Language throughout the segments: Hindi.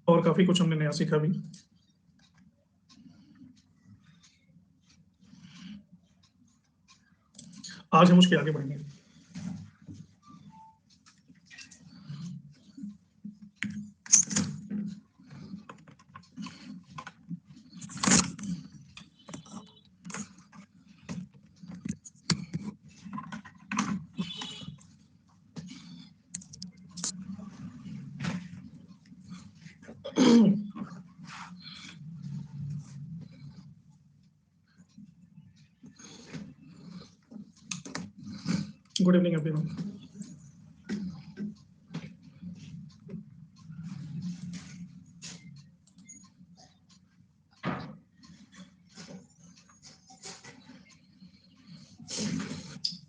और काफी कुछ हमने नया सीखा भी। आज हम उसके आगे बढ़ेंगे। Good evening everyone.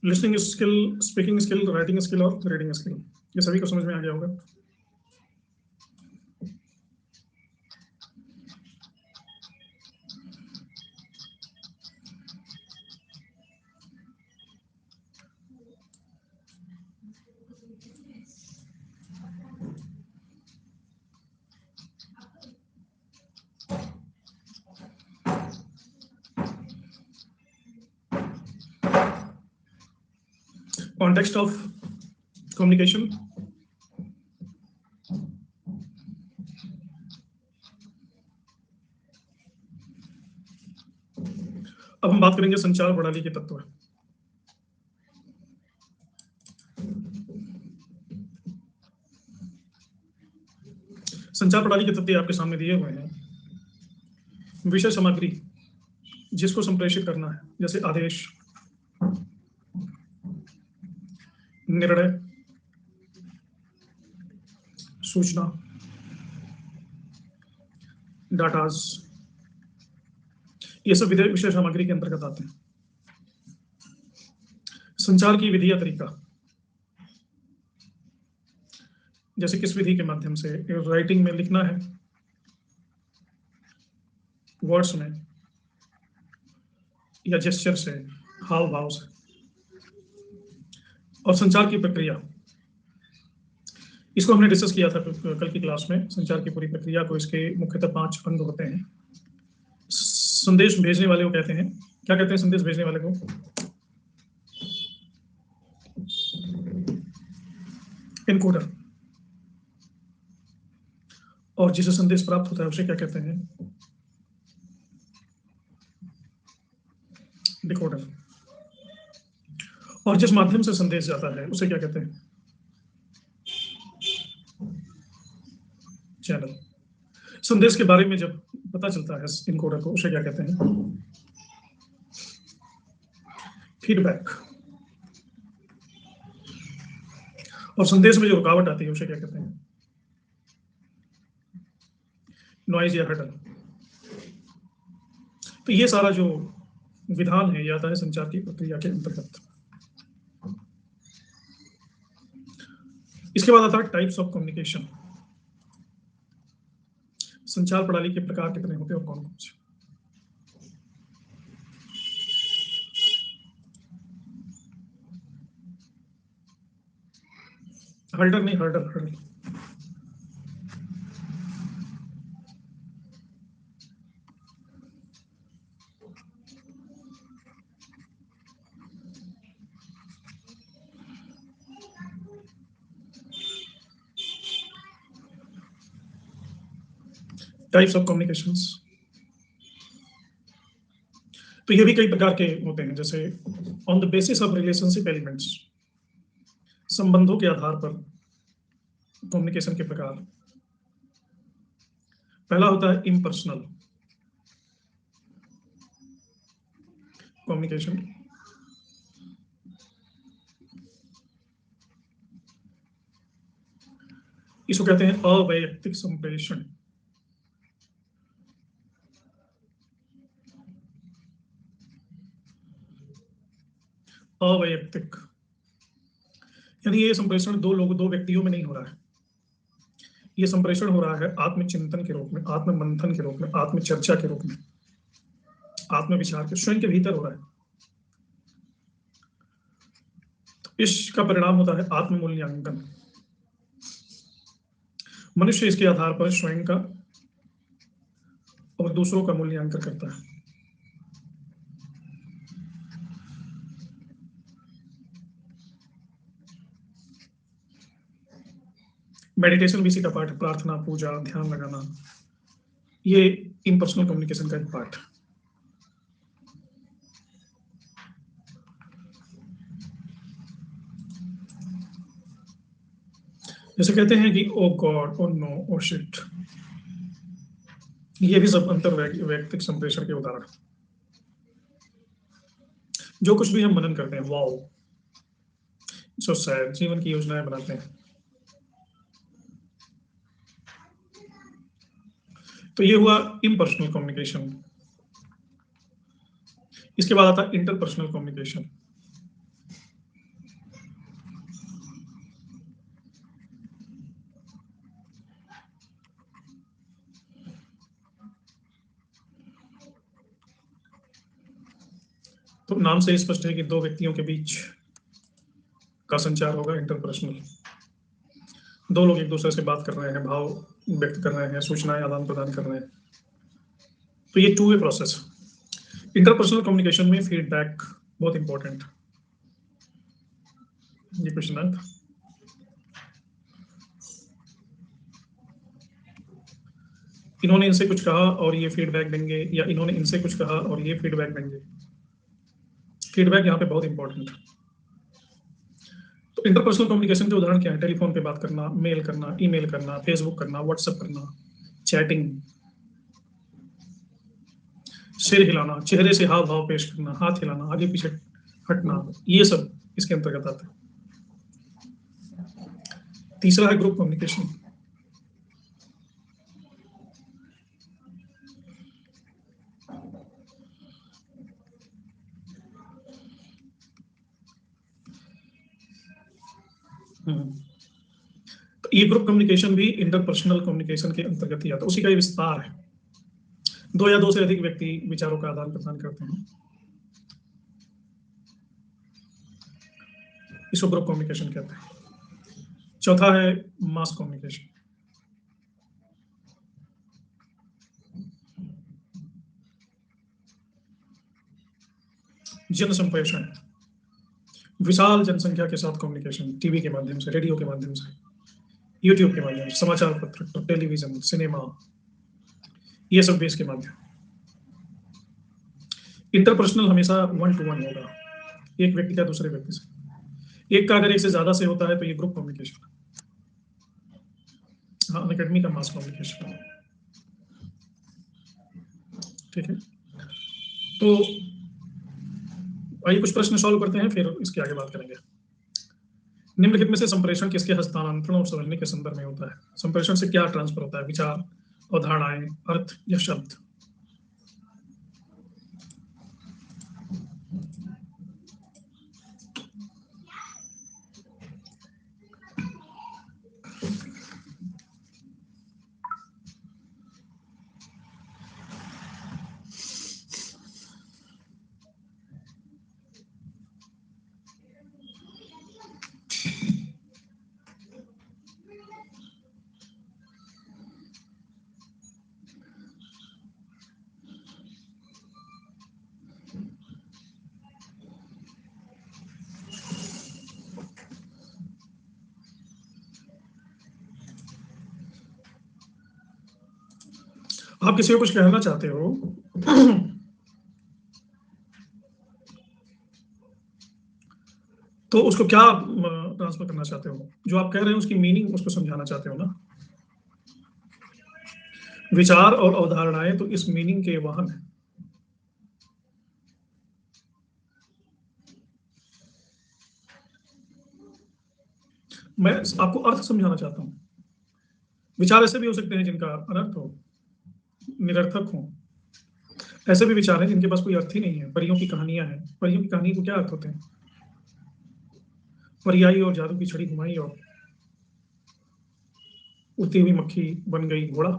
Listening skill, speaking skill, writing skill और रीडिंग स्किल, ये सभी को समझ में आ गया होगा। Context of communication. अब हम बात करेंगे संचार प्रणाली के तत्व। संचार प्रणाली के तत्व आपके सामने दिए हुए हैं। विषय सामग्री जिसको संप्रेषित करना है, जैसे आदेश, निर्णय, सूचना, डाटाज, ये सब विषय सामग्री के अंतर्गत आते हैं। संचार की विधि या तरीका, जैसे किस विधि के माध्यम से, राइटिंग में लिखना है, वर्ड्स में, या जेस्चर से, हाव भाव से। और संचार की प्रक्रिया, इसको हमने डिस्कस किया था कल की क्लास में। संचार की पूरी प्रक्रिया को, इसके मुख्यतः 5 अंग होते हैं। संदेश भेजने वाले को कहते हैं, क्या कहते हैं संदेश भेजने वाले को? एनकोडर। और जिसे संदेश प्राप्त होता है उसे क्या कहते हैं? डिकोडर। और जिस माध्यम से संदेश जाता है उसे क्या कहते हैं? चैनल। संदेश के बारे में जब पता चलता है इनकोडर को, उसे क्या कहते हैं? फीडबैक। और संदेश में जो रुकावट आती है उसे क्या कहते हैं? नॉइज या हर्डल। तो ये सारा जो विधान है, ये आता है संचार की प्रक्रिया के अंतर्गत। इसके बाद आता है टाइप्स ऑफ कम्युनिकेशन। संचार प्रणाली के प्रकार कितने होते हैं और कौन कौन से? हर्डर नहीं, hurdle, hurdle. Types of communications, तो ये भी कई प्रकार के होते हैं, जैसे on the basis of relationship elements, संबंधों के आधार पर कम्युनिकेशन के प्रकार। पहला होता है इम्पर्सनल कम्युनिकेशन। इसको कहते हैं अवैयक्तिक संप्रेषण। अवैयक्तिक यानी ये संप्रेषण दो व्यक्तियों में नहीं हो रहा है। ये संप्रेषण हो रहा है आत्मचिंतन के रूप में, आत्ममंथन के रूप में, आत्मचर्चा के रूप में, आत्मविचार के, स्वयं के भीतर हो रहा है। तो इसका परिणाम होता है आत्ममूल्यांकन। मनुष्य इसके आधार पर स्वयं का और दूसरों का मूल्यांकन करता है। मेडिटेशन भी इसी का पार्ट है, प्रार्थना, पूजा, ध्यान लगाना, ये इम्पर्सनल कम्युनिकेशन का एक पार्ट है। जैसे कहते हैं कि oh God, oh no, oh shit, ये भी सब अंतर वैयक्तिक संप्रेषण के उदाहरण। जो कुछ भी हम मनन करते हैं, वाओ सो सैड, जीवन की योजनाएं बनाते हैं, तो ये हुआ इम्पर्सनल कम्युनिकेशन। इसके बाद आता है इंटरपर्सनल कम्युनिकेशन। तो नाम से स्पष्ट है कि दो व्यक्तियों के बीच का संचार होगा इंटरपर्सनल। दो लोग एक दूसरे से बात कर रहे हैं, भाव व्यक्त कर रहे हैं, सूचनाएं आदान प्रदान कर रहे हैं, तो ये two way process. Interpersonal communication में फीडबैक बहुत इंपॉर्टेंट। ये क्वेश्चन आया था, इन्होंने इनसे कुछ कहा और ये फीडबैक देंगे, या इन्होंने इनसे कुछ कहा और ये फीडबैक देंगे। फीडबैक यहाँ पे बहुत इंपॉर्टेंट है। तो इंटरपर्सनल कम्युनिकेशन के उदाहरण क्या है? टेलीफोन पे बात करना, मेल करना, ईमेल करना, फेसबुक करना, व्हाट्सएप करना, चैटिंग, सिर हिलाना, चेहरे से हाव भाव पेश करना, हाथ हिलाना, आगे पीछे हटना, ये सब इसके अंतर्गत आते हैं। तीसरा है ग्रुप कम्युनिकेशन। तो ये ग्रुप कम्युनिकेशन भी इंटरपर्सनल कम्युनिकेशन के अंतर्गत ही आता है, उसी का ही विस्तार है। दो या दो से अधिक व्यक्ति विचारों का आदान प्रदान करते हैं, इसको ग्रुप कम्युनिकेशन कहते हैं। चौथा है मास कम्युनिकेशन। जन संप्रेषण, विशाल जनसंख्या के साथ कम्युनिकेशन, टीवी के माध्यम से, रेडियो के माध्यम से, यूट्यूब के माध्यम से, समाचार पत्र, टेलीविजन, सिनेमा, ये सब भी इसके माध्यम। इंटरपर्सनल हमेशा 1 to 1 होगा, एक व्यक्ति का दूसरे व्यक्ति से। एक का अगर एक से ज्यादा से होता है तो ये ग्रुप कम्युनिकेशन। हाँ, अकेडमी का मास कम्युनिकेशन। ठीक है, तो आइए कुछ प्रश्न सॉल्व करते हैं, फिर इसके आगे बात करेंगे। निम्नलिखित में से संप्रेषण किसके हस्तांतरण और समझने के संदर्भ में होता है? संप्रेषण से क्या ट्रांसफर होता है? विचार, अवधारणाएं, अर्थ या शब्द? आप किसी को कुछ कहना चाहते हो तो उसको क्या ट्रांसफर करना चाहते हो? जो आप कह रहे हैं उसकी मीनिंग उसको समझाना चाहते हो ना। विचार और अवधारणाएं तो इस मीनिंग के वाहन है। मैं आपको अर्थ समझाना चाहता हूँ। विचार ऐसे भी हो सकते हैं जिनका अनर्थ हो, निरर्थक हो। ऐसे भी विचार हैं जिनके पास कोई अर्थ ही नहीं है। परियों की कहानियां हैं, परियों की कहानी को क्या अर्थ होते हैं? परी आई और जादू की छड़ी घुमाई और उड़ती हुई मक्खी बन गई घोड़ा।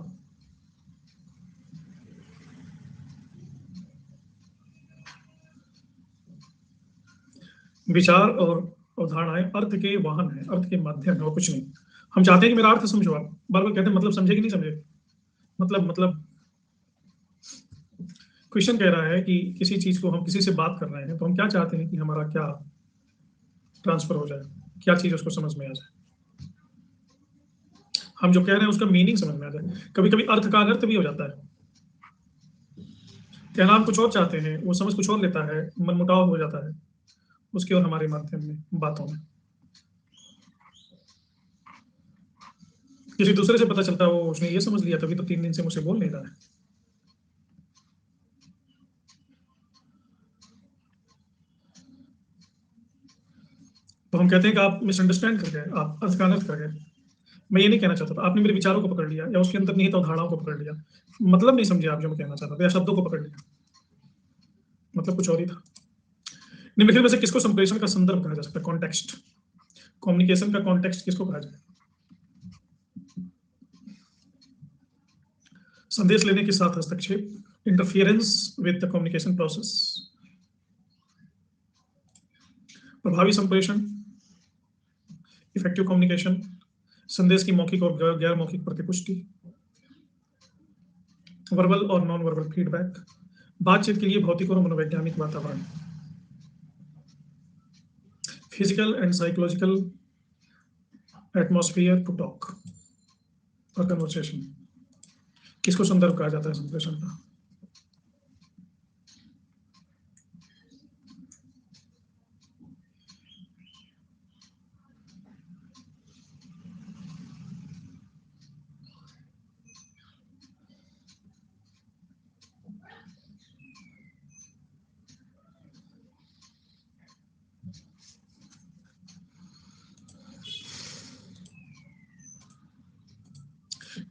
विचार और अवधारणाएं अर्थ के वाहन है, अर्थ के माध्यम है और कुछ नहीं। हम चाहते हैं कि मेरा अर्थ समझो, आप बार बार कहते हैं मतलब समझे कि नहीं समझे। मतलब क्वेश्चन कह रहा है कि किसी चीज को हम किसी से बात कर रहे हैं तो हम क्या चाहते हैं कि हमारा क्या ट्रांसफर हो जाए, क्या चीज उसको समझ में आ जाए, हम जो कह रहे हैं उसका मीनिंग समझ में आ जाए। कभी कभी अर्थ का अनर्थ भी हो जाता है, कहना हम कुछ और चाहते हैं, वो समझ कुछ और लेता है, मनमुटाव हो जाता है उसके और हमारे माध्यम में, बातों में। किसी दूसरे से पता चलता है वो उसने ये समझ लिया, तभी तो 3 दिन से मुझसे बोल नहीं रहा है। तो हम कहते हैं कि आप मिसअंडरस्टैंड कर गए, आप अर्थ का अनर्थ कर गए। मैं ये नहीं कहना चाहता था, आपने मेरे विचारों को पकड़ लिया या उसके अंदर निहित अवधारणाओं को पकड़ लिया, मतलब नहीं समझे आप जो मैं कहना चाहता था, या शब्दों को पकड़ लिया, मतलब कुछ और ही था। निम्नलिखित में से किसको संप्रेषण का संदर्भ कहा जा सकता है, कॉन्टेक्स्ट, कम्युनिकेशन का कॉन्टेक्स्ट किसको कहा जाए। संदेश लेने के साथ हस्तक्षेप, interference with the communication process, प्रभावी संप्रेषण, इफेक्टिव कम्युनिकेशन, संदेश की मौखिक और गैर मौखिक प्रतिपुष्टि, वर्बल और नॉन वर्बल फीडबैक, बातचीत के लिए भौतिक और मनोवैज्ञानिक वातावरण, physical and psychological atmosphere to talk और कन्वर्सेशन। किसको संदर्भ कहा जाता है संप्रेषण का।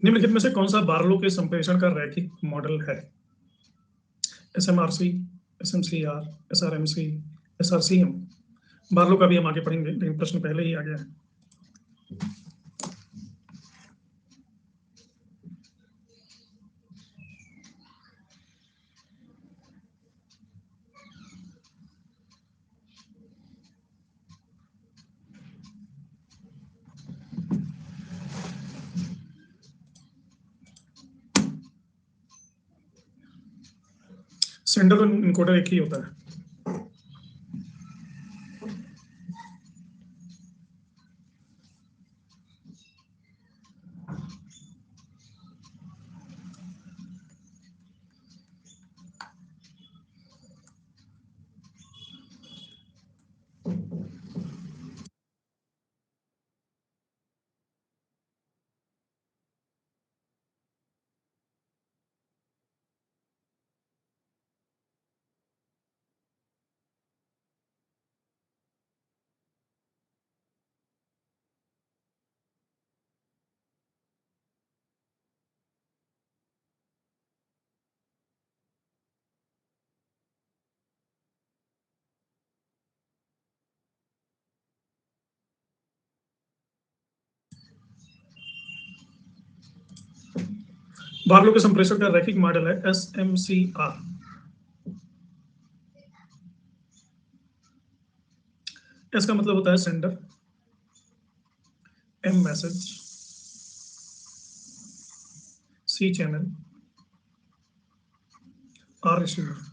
निम्नलिखित में से कौन सा बार्लो के संप्रेषण का रैखिक मॉडल है। SMRC, SMCR, SRMC, SRCM। Barlow का भी हम आगे पढ़ेंगे, लेकिन प्रश्न पहले ही आ गया है। सेंडर और इनकोडर एक ही होता है। बार्लो के संप्रेषण का रैखिक मॉडल है SMCR। एस का मतलब होता है sender, M message, C channel, R receiver.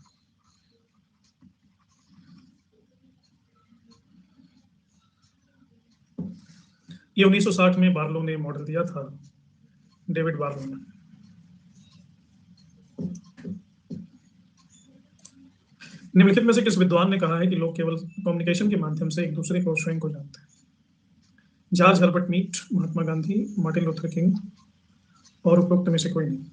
ये 1960 में बार्लो ने मॉडल दिया था, डेविड बार्लो ने। निम्नलिखित में से किस विद्वान ने कहा है कि लोग केवल कम्युनिकेशन के माध्यम से एक दूसरे को स्वयं को जानते हैं। George Herbert meet, Mahatma Gandhi, Martin Luther king और उपरोक्त में से कोई नहीं।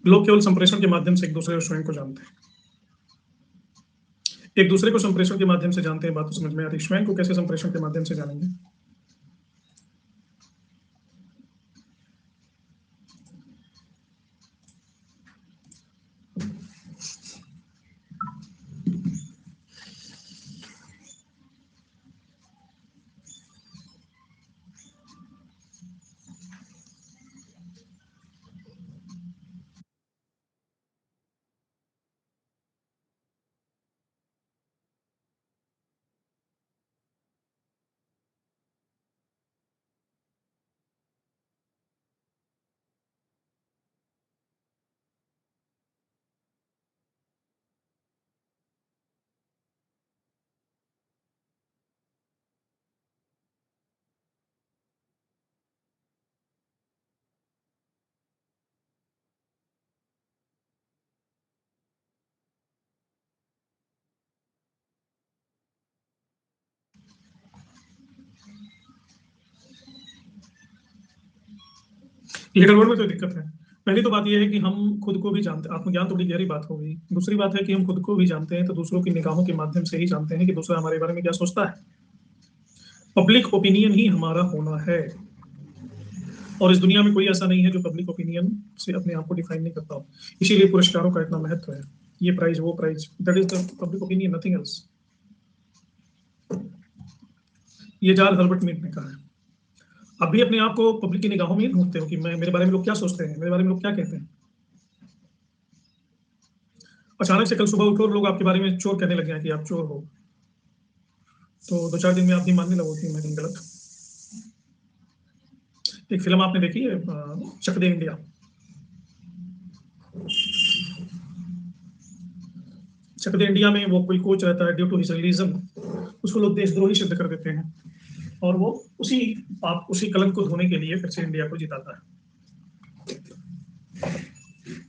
लोग केवल संप्रेषण के माध्यम से एक दूसरे को स्वयं को जानते हैं। एक दूसरे को संप्रेषण के माध्यम से जानते हैं, बात तो समझ में आती है। स्वयं को कैसे संप्रेषण के माध्यम से जानेंगे? ये गड़बड़ में तो दिक्कत है। पहली तो बात यह है कि हम खुद को भी जानते हैं, आत्मज्ञान तो बड़ी गहरी बात हो गई। दूसरी बात है कि हम खुद को भी जानते हैं, तो दूसरों की निगाहों के माध्यम से ही जानते हैं कि दूसरा हमारे बारे में क्या सोचता है। पब्लिक ओपिनियन ही हमारा होना है, और इस दुनिया में कोई ऐसा नहीं है जो पब्लिक ओपिनियन से अपने आप को डिफाइन नहीं करता हो। इसीलिए पुरस्कारों का इतना महत्व है, ये प्राइज वो prize, that is the public opinion, nothing else. ये जॉर्ज हर्बर्ट मीड ने कहा है। आप भी अपने आप को पब्लिक की निगाहों में ही ढूंढते हो कि मैं, मेरे बारे में लोग क्या सोचते हैं, मेरे बारे में लोग क्या कहते हैं। अचानक से कल सुबह उठो और लोग आपके बारे में चोर कहने लग जाए कि आप चोर हो, तो 2-4 दिन में आप भी मानने लगो कि मैं नहीं गलत। एक फिल्म आपने देखी है, चक दे इंडिया? चक दे इंडिया में वो कोई कोच रहता है, ड्यू टू हिज रिलीजन उसको लोग देशद्रोही सिद्ध कर देते हैं, और वो उसी पाप, उसी कलंक को धोने के लिए फिर से इंडिया को जिताता है।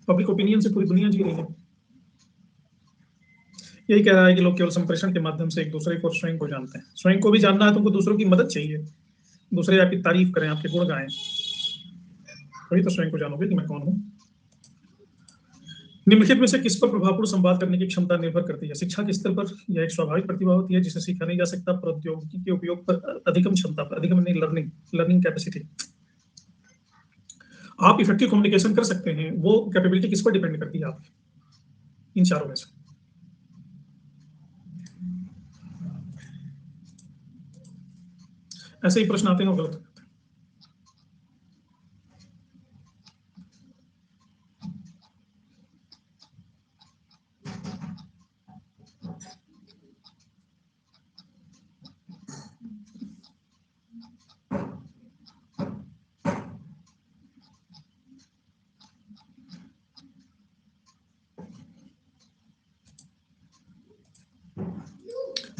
पब्लिक ओपिनियन से पूरी दुनिया जी रही है। यही कह रहा है कि लोग केवल संप्रेषण के माध्यम से एक दूसरे को और स्वयं को जानते हैं। स्वयं को भी जानना है, तुमको दूसरों की मदद चाहिए, दूसरे आपकी तारीफ करें, आपके गुण गाएं, तभी तो स्वयं को जानोगे कि मैं कौन हूं। निम्नलिखित में से किस पर प्रभावपूर्ण संवाद करने की क्षमता निर्भर करती है? शिक्षा के स्तर पर? यह एक स्वाभाविक प्रतिभा होती है जिसे सीखा नहीं जा सकता? प्रौद्योगिकी के उपयोग पर? अधिगम क्षमता पर? अधिगम नहीं, लर्निंग, लर्निंग कैपेसिटी। आप इफेक्टिव कम्युनिकेशन कर सकते हैं, वो कैपेबिलिटी किस पर डिपेंड करती है आपकी? इन चारों में से। ऐसे ही प्रश्न आते हैं और गलत।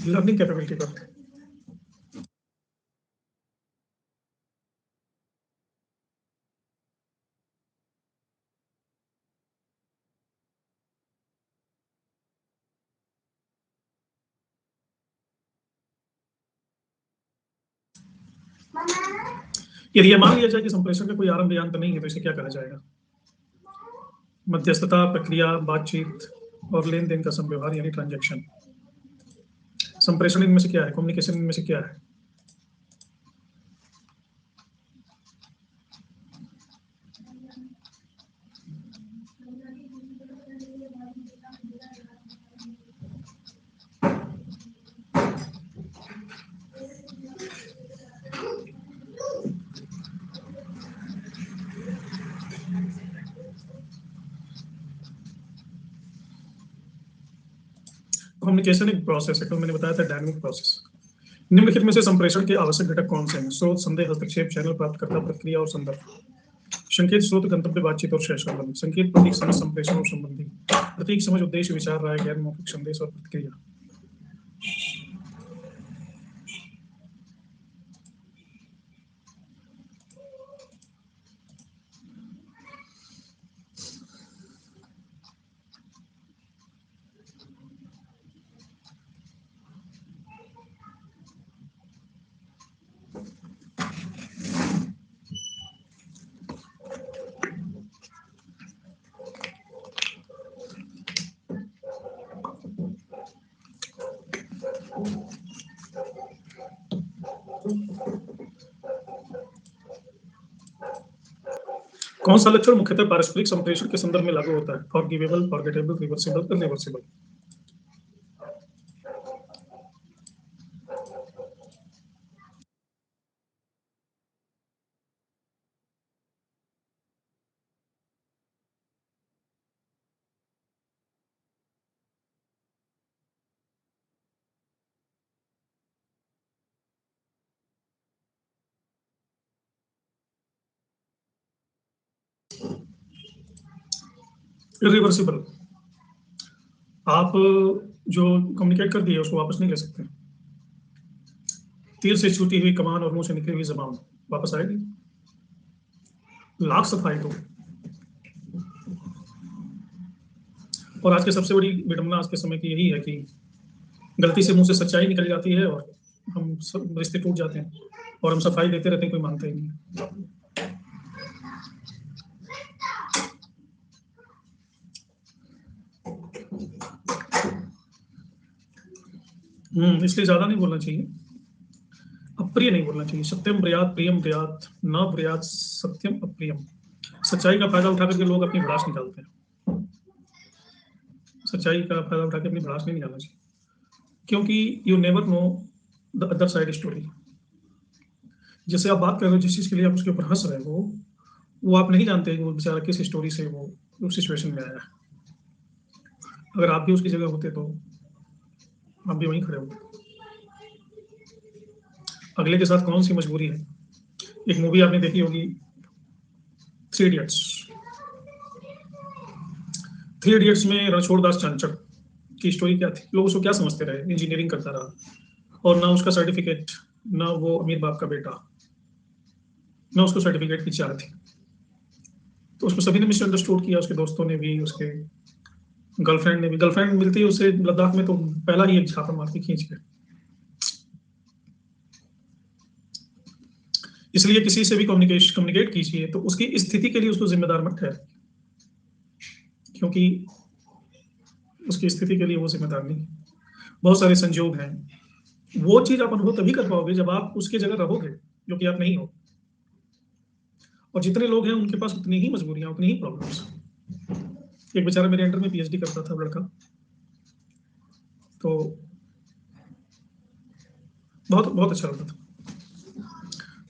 लर्निंग कैपेबिलिटी पर। यदि यह मान लिया जाए कि संप्रेषण का कोई आरंभ या अंत नहीं है, तो इसे क्या कहा जाएगा? मध्यस्थता, प्रक्रिया, बातचीत और लेन देन का संव्यवहार यानी ट्रांजैक्शन। संप्रेषण इनमें से क्या है? कम्युनिकेशन इनमें से क्या है? कम्युनिकेशन एक प्रोसेस है, तो मैंने बताया था डायनामिक प्रोसेस। निम्नलिखित में से संप्रेषण के आवश्यक घटक कौन से हैं? स्रोत, संदेह, हस्तक्षेप, चैनल, प्राप्तकर्ता, प्रक्रिया और संदर्भ। संकेत, स्रोत, गंतव्य, बातचीत और सहसंबंध। संकेत, प्रतीक, समझ, संप्रेषण और संबंधी। प्रतीक, समझ, उद्देश्य, विचार, राय, गैर मौखिक संदेश और प्रतिक्रिया। कौन सा लक्षण मुख्यतः पारस्परिक संप्रेषण के संदर्भ में लागू होता है? Forgivable, forgettable, reversible, irreversible. Irreversible. आप जो कम्युनिकेट कर दिए उसको वापस नहीं ले सकते। तीर से छूटी हुई कमान और मुंह से निकली हुई जबान वापस आएगी? लाख सफाई दो। और आज की सबसे बड़ी विडंबना आज के समय की यही है कि गलती से मुंह से सच्चाई निकल जाती है और हम सब रिश्ते टूट जाते हैं, और हम सफाई देते रहते हैं, कोई मानता ही नहीं। इसलिए ज्यादा नहीं बोलना चाहिए, अप्रिय नहीं बोलना चाहिए। सत्यम ब्रयात प्रियम ब्रयात, न ब्रयात सत्यम अप्रियम। सच्चाई का फायदा उठा करके लोग अपनी भड़ास निकालते हैं। सच्चाई का फायदा उठा के अपनी भड़ास नहीं निकालना चाहिए, क्योंकि you never know the other side story. जैसे आप बात कर रहे हो, जिस चीज के लिए आप उसके ऊपर हंस रहे हो, वो आप नहीं जानते वो बेचारा किस स्टोरी से वो उस सिचुएशन में आया है। अगर आप भी उसकी जगह होते तो आप भी वहीं खड़े होते। अगले के साथ कौन सी मजबूरी है? एक मूवी आपने देखी होगी, थ्री इडियट्स। थ्री इडियट्स में रणछोड़ दास चांचक की स्टोरी क्या थी? लोग उसको क्या समझते रहे? इंजीनियरिंग करता रहा, और ना उसका सर्टिफिकेट, ना वो अमीर बाप का बेटा, ना उसको सर्टिफिकेट की चाह थी। तो उसको सभी ने मिसअंडरस्टूड किया, उसके दोस्तों ने भी, उसके गर्लफ्रेंड ने भी। गर्लफ्रेंड मिलती है उसे लद्दाख में तो पहला ही एक छापा मार के खींच के। इसलिए किसी से भी कम्युनिकेट कीजिए तो उसकी स्थिति के लिए उसको जिम्मेदार मत ठहराइए, क्योंकि उसकी स्थिति के लिए वो जिम्मेदार नहीं। बहुत सारे संजोग हैं। वो चीज आप अनुभव तभी कर पाओगे जब आप उसकी जगह रहोगे, जो कि आप नहीं हो। और जितने लोग हैं उनके पास उतनी ही मजबूरियां, उतनी ही प्रॉब्लम्स। एक बेचारा मेरे अंडर में पीएचडी करता था लड़का, तो बहुत बहुत अच्छा लगता था,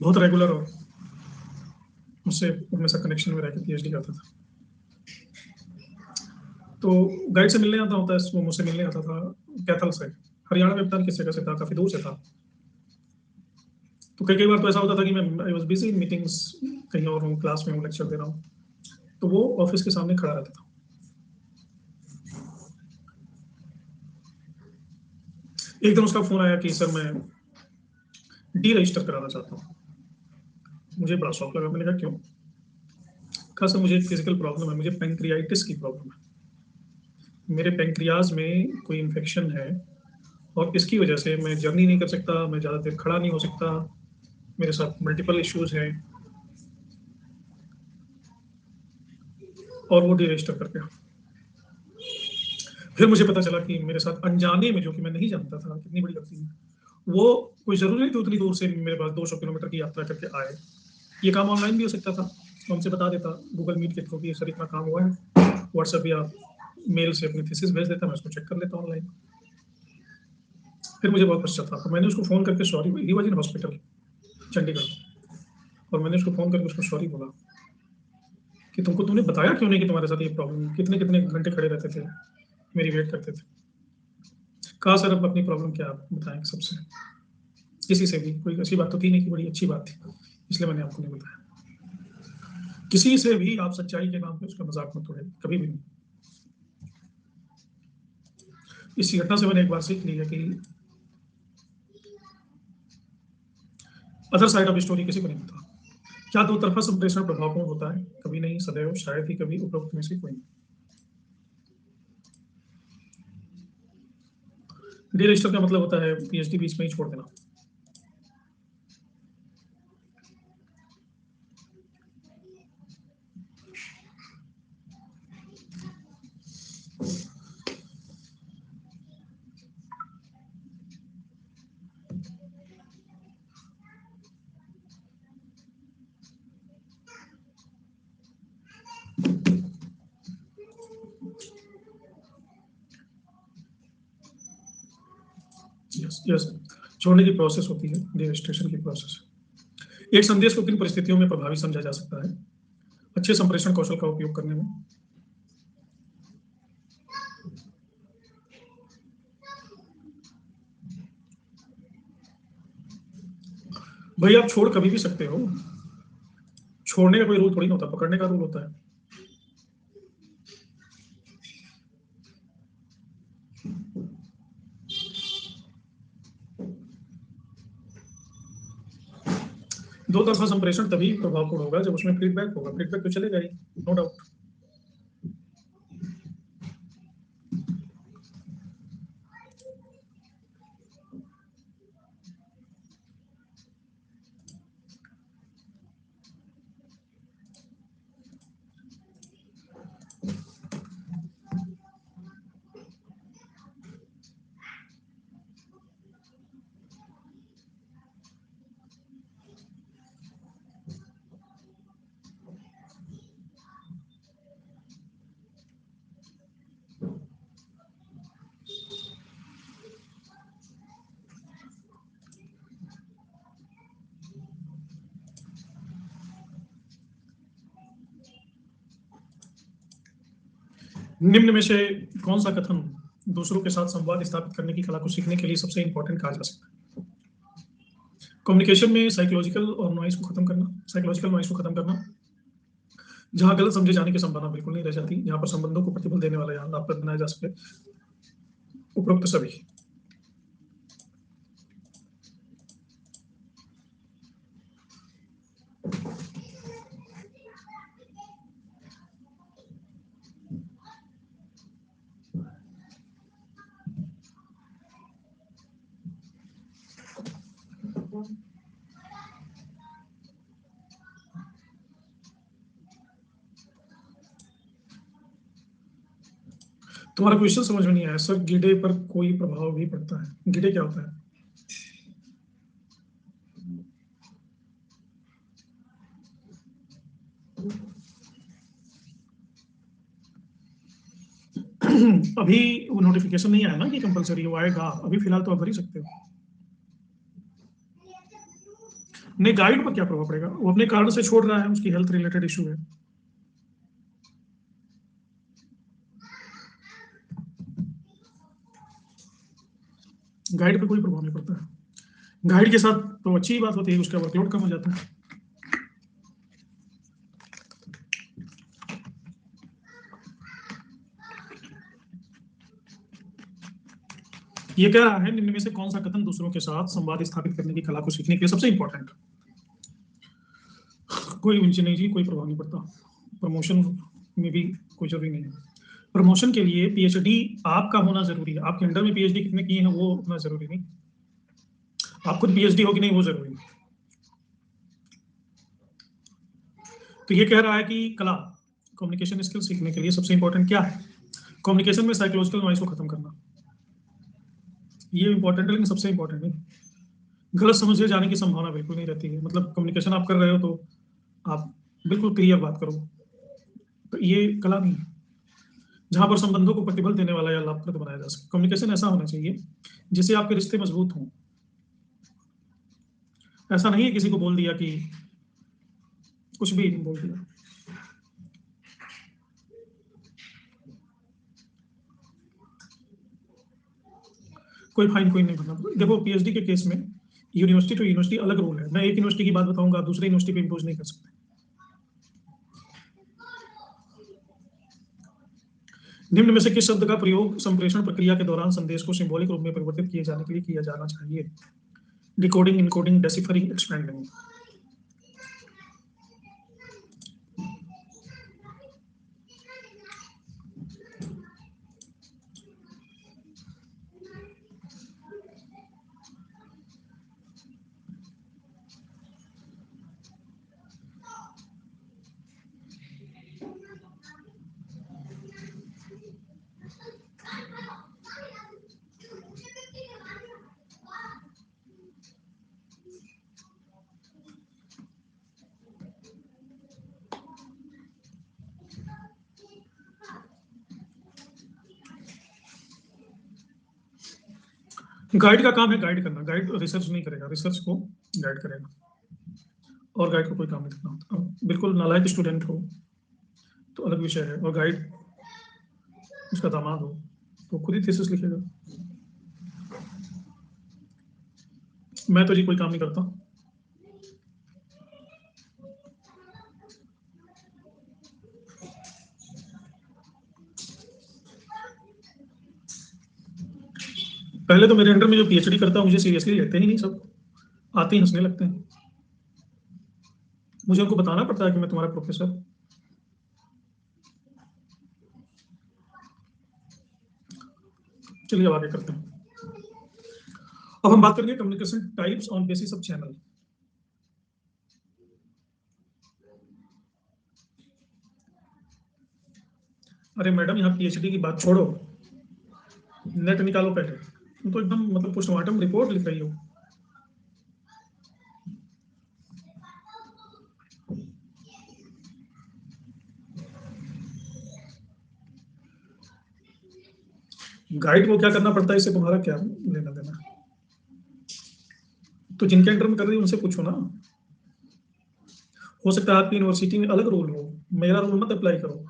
बहुत रेगुलर, और मुझसे हमेशा कनेक्शन में रहकर पीएचडी करता था। तो गाइड से मिलने आता होता है, वो मुझसे मिलने आता था कैथल से, हरियाणा में, पता नहीं किस जगह से था, काफी दूर से था। तो कई कई बार तो ऐसा होता था कि मैं I was busy in meetings, कहीं और हूँ, क्लास में हूँ, लेक्चर दे रहा हूँ, तो वो ऑफिस के सामने खड़ा रहता था। एक दिन उसका फोन आया कि सर मैं डी रजिस्टर कराना चाहता हूँ। मुझे बड़ा शौक लगा, मैंने कहा क्यों? कहा सर मुझे फिजिकल प्रॉब्लम है, मुझे पेंक्रियाइटिस की प्रॉब्लम है, मेरे पेंक्रियाज में कोई इन्फेक्शन है, और इसकी वजह से मैं जर्नी नहीं कर सकता, मैं ज़्यादा देर खड़ा नहीं हो सकता, मेरे साथ मल्टीपल इश्यूज हैं। और वो डी रजिस्टर कर गया। फिर मुझे पता चला कि मेरे साथ अनजाने में, जो कि मैं नहीं जानता था, कितनी बड़ी गलती है, वो कोई जरूरी नहीं थी उतनी दूर से मेरे पास 200 किलोमीटर की यात्रा करके आए। ये काम ऑनलाइन भी हो सकता था, तो हमसे बता देता गूगल मीट के थ्रू कि सर इतना काम हुआ है, व्हाट्सएप या मेल से अपनी थीसिस भेज देता, मैं उसको चेक कर लेता ऑनलाइन। फिर मुझे बहुत पश्चाताप था, मैंने उसको फोन करके sorry, he was in hospital Chandigarh, और मैंने उसको फोन करके उसको सॉरी बोला कि तुमने बताया क्यों नहीं कि तुम्हारे साथ ये प्रॉब्लम, कितने कितने घंटे खड़े रहते थे, मेरी वेट करते थे। कहा सर अब अपनी प्रॉब्लम क्या बताएं सबसे, किसी से भी, कोई ऐसी बात तो थी नहीं कि बड़ी अच्छी बात थी, इसलिए मैंने आपको नहीं बताया। किसी से भी आप सच्चाई के नाम पे उसका मजाक मत उड़ाइए, कभी भी नहीं। इस घटना से मैंने एक बार सीख ली है कि अदर साइड ऑफ स्टोरी किसी को नहीं पता। क्या दो तरफा संप्रेषण प्रभावपूर्ण होता है? कभी नहीं, सदैव, शायद ही कभी, उपरोक्त में से कोई नहीं। डी रजिस्टर का मतलब होता है पीएचडी बीच में ही छोड़ देना। यस यस, छोड़ने की प्रोसेस होती है, डेविस्टेशन की प्रोसेस। एक संदेश को किन परिस्थितियों में प्रभावी समझा जा सकता है? अच्छे संप्रेषण कौशल का उपयोग करने में। भाई आप छोड़ कभी भी सकते हो, छोड़ने का कोई रूल थोड़ी ना होता, पकड़ने का रूल होता है। दो तरफा संप्रेषण तभी प्रभावपूर्ण होगा जब उसमें फीडबैक होगा, फीडबैक तो चलेगा ही, नो डाउट। निम्न में से कौन सा कथन दूसरों के साथ संवाद स्थापित करने की कला को सीखने के लिए सबसे इंपॉर्टेंट कहा जा सकता है? कम्युनिकेशन में साइकोलॉजिकल और नॉइस को खत्म करना, साइकोलॉजिकल नॉइस को खत्म करना, जहां गलत समझे जाने की संभावना बिल्कुल नहीं रह जाती, जहां पर संबंधों को प्रतिबल देने वाला या लाभप्रद बनाया जा सके, उपरोक्त सभी। तुम्हारा क्वेश्चन समझ में नहीं आया सर, गिडे पर कोई प्रभाव भी पड़ता है? गिडे क्या होता है? अभी वो नोटिफिकेशन नहीं आया ना कि कंपलसरी, वो आएगा, अभी फिलहाल तो आप भर ही सकते हो। नहीं, गाइड पर क्या प्रभाव पड़ेगा? वो अपने कारण से छोड़ रहा है, उसकी हेल्थ रिलेटेड इशू है। गाइड पे कोई प्रभाव नहीं पड़ता है। गाइड के साथ तो अच्छी बात होती है, उसका वर्कलोड कम हो जाता है। ये कह रहा है निम्न में से कौन सा कथन दूसरों के साथ संवाद स्थापित करने की कला को सीखने के लिए सबसे इंपॉर्टेंट? कोई उनसे नहीं जी, कोई प्रभाव नहीं पड़ता। प्रमोशन में भी कोई जरूरी नहीं है। प्रमोशन के लिए पीएचडी आपका होना जरूरी है, आपके अंडर में पीएचडी कितने किए हैं वो उतना जरूरी नहीं, आप खुद पीएचडी हो कि नहीं वो जरूरी है। तो ये कह रहा है कि कला, कम्युनिकेशन स्किल सीखने के लिए सबसे इंपॉर्टेंट क्या है? कम्युनिकेशन में साइकोलॉजिकल नॉइस को खत्म करना, ये इंपॉर्टेंट है लेकिन सबसे इंपॉर्टेंट नहीं। गलत समझे जाने की संभावना बिल्कुल नहीं रहती है, मतलब कम्युनिकेशन आप कर रहे हो तो आप बिल्कुल क्लियर बात करो, तो ये कला नहीं है। जहां पर संबंधों को प्रतिबल देने वाला या लाभप्रद बनाया जा सके, कम्युनिकेशन ऐसा होना चाहिए जिससे आपके रिश्ते मजबूत हों। ऐसा नहीं है किसी को बोल दिया कि कुछ भी बोल दिया। कोई फाइन कोई नहीं भरना। देखो पीएचडी के केस में यूनिवर्सिटी टू यूनिवर्सिटी अलग रूल है, मैं एक यूनिवर्सिटी की बात बताऊंगा, आप दूसरी यूनिवर्सिटी पे इम्पोज नहीं कर सकते। निम्न में से किस शब्द का प्रयोग संप्रेषण प्रक्रिया के दौरान संदेश को सिंबॉलिक रूप में परिवर्तित किए जाने के लिए किया जाना चाहिए? Decoding, encoding, deciphering, expanding. Guide का काम है गाइड करना, गाइड रिसर्च नहीं करेगा, रिसर्च को गाइड करेगा, और गाइड को कोई काम नहीं करना होता। बिल्कुल नालायक स्टूडेंट हो तो अलग विषय है, और गाइड उसका दामाद हो तो खुद ही थीसिस लिखेगा। मैं तो जी कोई काम नहीं करता। पहले तो मेरे अंडर में जो पीएचडी करता है मुझे सीरियसली लेते ही नहीं, सब आते ही हंसने लगते हैं। मुझे उनको बताना पड़ता है कि मैं तुम्हारा प्रोफेसर। चलिए अब आगे करते हैं। अब हम बात करेंगे communication types on basis of channel. अरे मैडम, यहाँ पीएचडी की बात छोड़ो, नेट निकालो पहले। तुम तो एकदम मतलब पोस्टमार्टम रिपोर्ट लिख रही हो। गाइड को क्या करना पड़ता है इससे तुम्हारा क्या लेना देना? तो जिनके अंडर में कर रही हो उनसे पूछो ना। हो सकता है आपकी यूनिवर्सिटी में अलग रूल हो, मेरा रूल मत अप्लाई करो।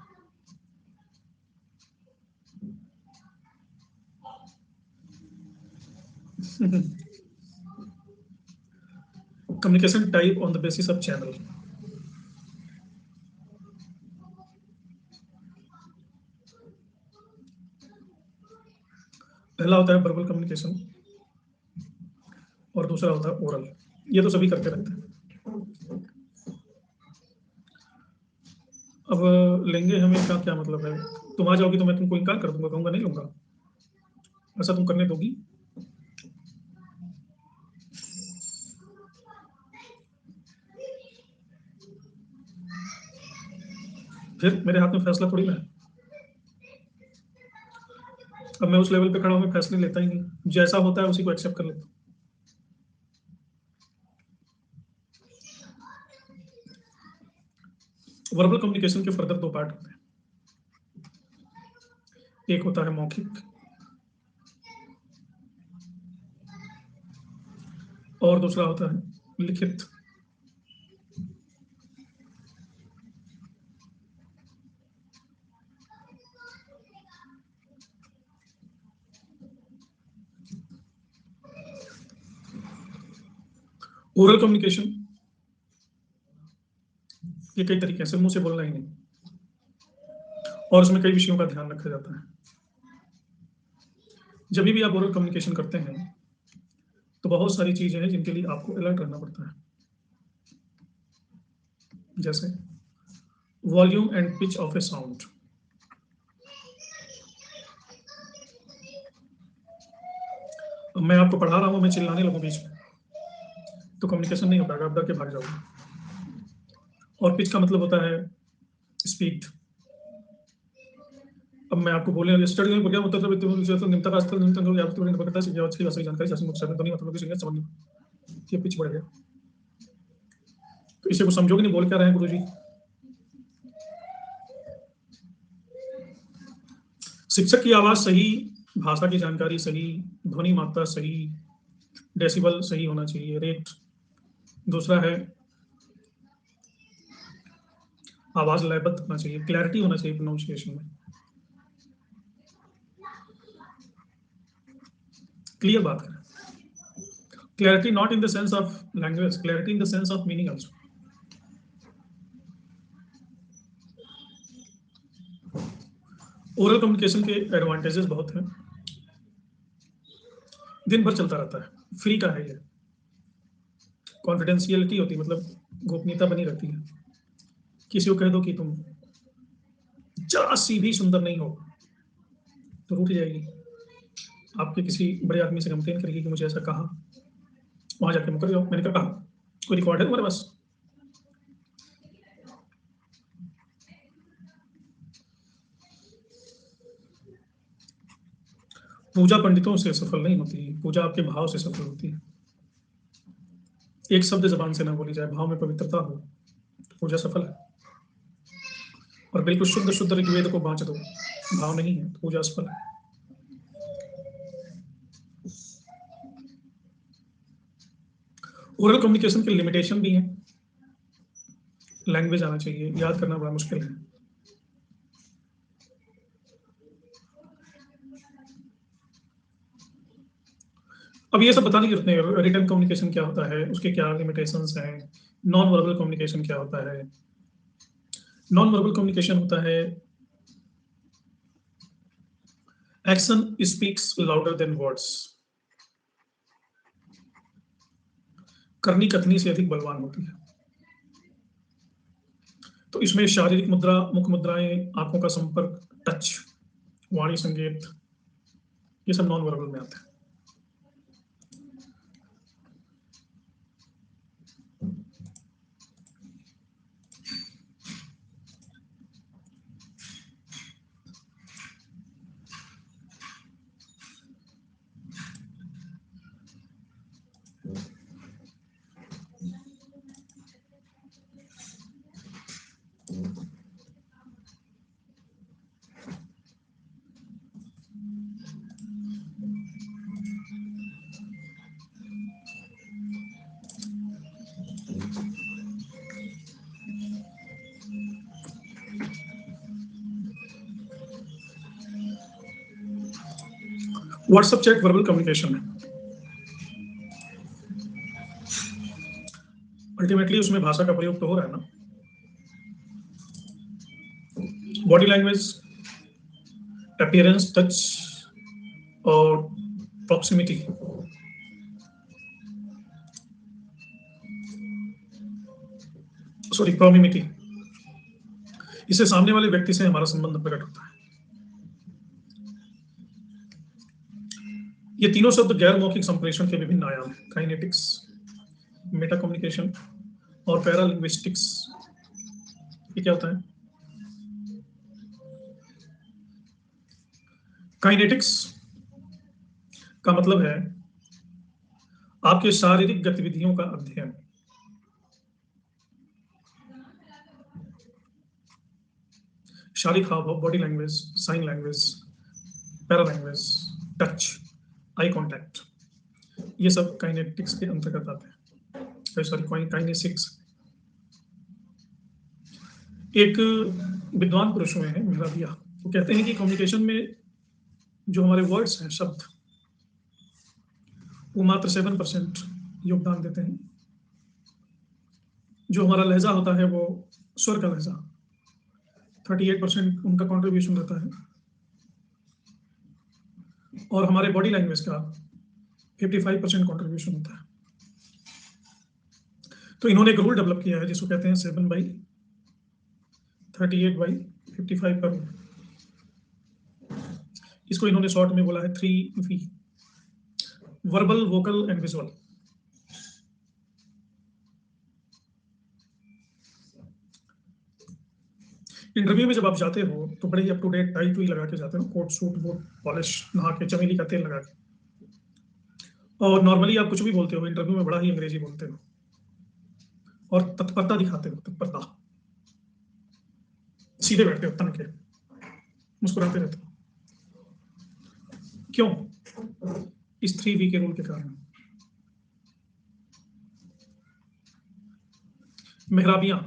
Communication type on the basis of channel. पहला होता है वर्बल कम्युनिकेशन, और दूसरा होता है ओरल। ये तो सभी करते रहते हैं। अब लेंगे हमें का क्या मतलब है? तुम आ जाओगी तो मैं तुमको इनकार कर दूंगा, कहूंगा नहीं लूंगा। ऐसा तुम करने दोगी? फिर मेरे हाथ में फैसला थोड़ी ना है। अब मैं उस लेवल पे खड़ा हूं, मैं फैसले लेता ही नहीं, जैसा होता है उसी को एक्सेप्ट कर लेता हूं। वर्बल कम्युनिकेशन के फर्दर दो पार्ट होते हैं। एक होता है मौखिक, और दूसरा होता है लिखित। ओरल कम्युनिकेशन ये कई तरीके से, मुंह से बोलना ही नहीं, और उसमें कई विषयों का ध्यान रखा जाता है। जब भी आप ओरल कम्युनिकेशन करते हैं तो बहुत सारी चीजें हैं जिनके लिए आपको अलर्ट रहना पड़ता है, जैसे volume and pitch of A sound. अब मैं आपको पढ़ा रहा हूं, मैं चिल्लाने लगूं बीच में तो कम्युनिकेशन नहीं हो पाएगा, आप डर के भाग जाओगे। और पिच का मतलब होता है स्पीड। अब मैं आपको बोले स्टडी में क्या मतलब निम्नतक आजकल निम्नतक हो गया, तो पता है अच्छी असली जानकारी जैसे मुझसे तो नहीं मतलब किसी ने समझ नहीं, ये पिच बढ़ गया। तो इसे को समझोगे नहीं बोल क्या रहे हैं गुरुजी? शिक्षक की आवाज सही, भाषा की जानकारी सही, ध्वनि मात्रा सही, डेसिबल सही होना चाहिए, रेट। दूसरा है आवाज लयबद्ध होना चाहिए, क्लैरिटी होना चाहिए प्रोनाउंसिएशन में। क्लियर बात करें, clarity not in the sense of language, clarity in the sense of meaning also. Oral communication के एडवांटेजेस बहुत हैं, दिन भर चलता रहता है, फ्री का है ये, कॉन्फिडेंशियलिटी होती है, मतलब गोपनीयता बनी रहती है। किसी को कह दो कि तुम जरा सी भी सुंदर नहीं हो तो रूठ जाएगी, आपके किसी बड़े आदमी से कंप्लेन करेगी कि मुझे ऐसा कहा, वहां जाके मुकर जाओ, मैंने कहा कोई रिकॉर्ड है तुम्हारे पास? पूजा पंडितों से सफल नहीं होती, पूजा आपके भाव से सफल होती है। एक शब्द जबान से ना बोली जाए, भाव में पवित्रता हो तो पूजा सफल है। और बिल्कुल शुद्ध शुद्ध ऋग्वेद को बांच दो, भाव नहीं है तो पूजा असफल है। ओरल कम्युनिकेशन के लिमिटेशन भी हैं, लैंग्वेज आना चाहिए, याद करना बड़ा मुश्किल है। अब ये सब बताने की जरूरत नहीं, रिटन कम्युनिकेशन क्या होता है, उसके क्या लिमिटेशंस हैं, नॉन वर्बल कम्युनिकेशन क्या होता है। नॉन वर्बल कम्युनिकेशन होता है action speaks louder than words, करनी कथनी से अधिक बलवान होती है। तो इसमें शारीरिक मुद्रा, मुख मुद्राएं, आंखों का संपर्क, टच, वाणी संकेत, ये सब नॉन वर्बल में आते हैं। व्हाट्सएप चैट वर्बल कम्युनिकेशन है, अल्टीमेटली उसमें भाषा का प्रयोग तो हो रहा है ना। बॉडी लैंग्वेज, अपीयरेंस, टच और प्रॉक्सिमिटी, सॉरी प्रोमिमिटी, इससे सामने वाले व्यक्ति से हमारा संबंध प्रकट होता है। ये तीनों शब्द गैर मौखिक संप्रेषण के विभिन्न आयाम हैं, काइनेटिक्स, मेटा कम्युनिकेशन और पैरालिंग्विस्टिक्स। ये क्या होता है? काइनेटिक्स का मतलब है आपके शारीरिक गतिविधियों का अध्ययन। शारीरिक हाव, body language, sign language, para language, touch, eye contact, ये सब काइनेटिक्स के अंतर्गत आते हैं। Sorry, kinesics. एक विद्वान पुरुष हुए हैं मेहराबिया, वो कहते हैं कि कम्युनिकेशन में जो हमारे वर्ड्स हैं, शब्द, वो मात्र 7% योगदान देते हैं। जो हमारा लहजा होता है, वो स्वर का लहजा, 38% उनका कंट्रीब्यूशन रहता है, और हमारे बॉडी लैंग्वेज का 55% कंट्रीब्यूशन होता है। तो इन्होंने एक रूल डेवलप किया है जिसको कहते हैं 7/38/55 का रूल। इसको इन्होंने शॉर्ट में बोला है 3V, verbal, vocal and visual. Interview में जब आप जाते हो तो बड़े ही अप टू डेट टाई टुई लगा के जाते हो, कोट सूट बूट पॉलिश, नहा के, चमेली का तेल लगा के। और नॉर्मली आप कुछ भी बोलते हो, इंटरव्यू में बड़ा ही अंग्रेजी बोलते हो और तत्परता दिखाते हो, तत्परता, सीधे बैठते हो, तन के, मुस्कुराते रहते हो। क्यों? इस 3V के रूल के कारण। मेहराबियां,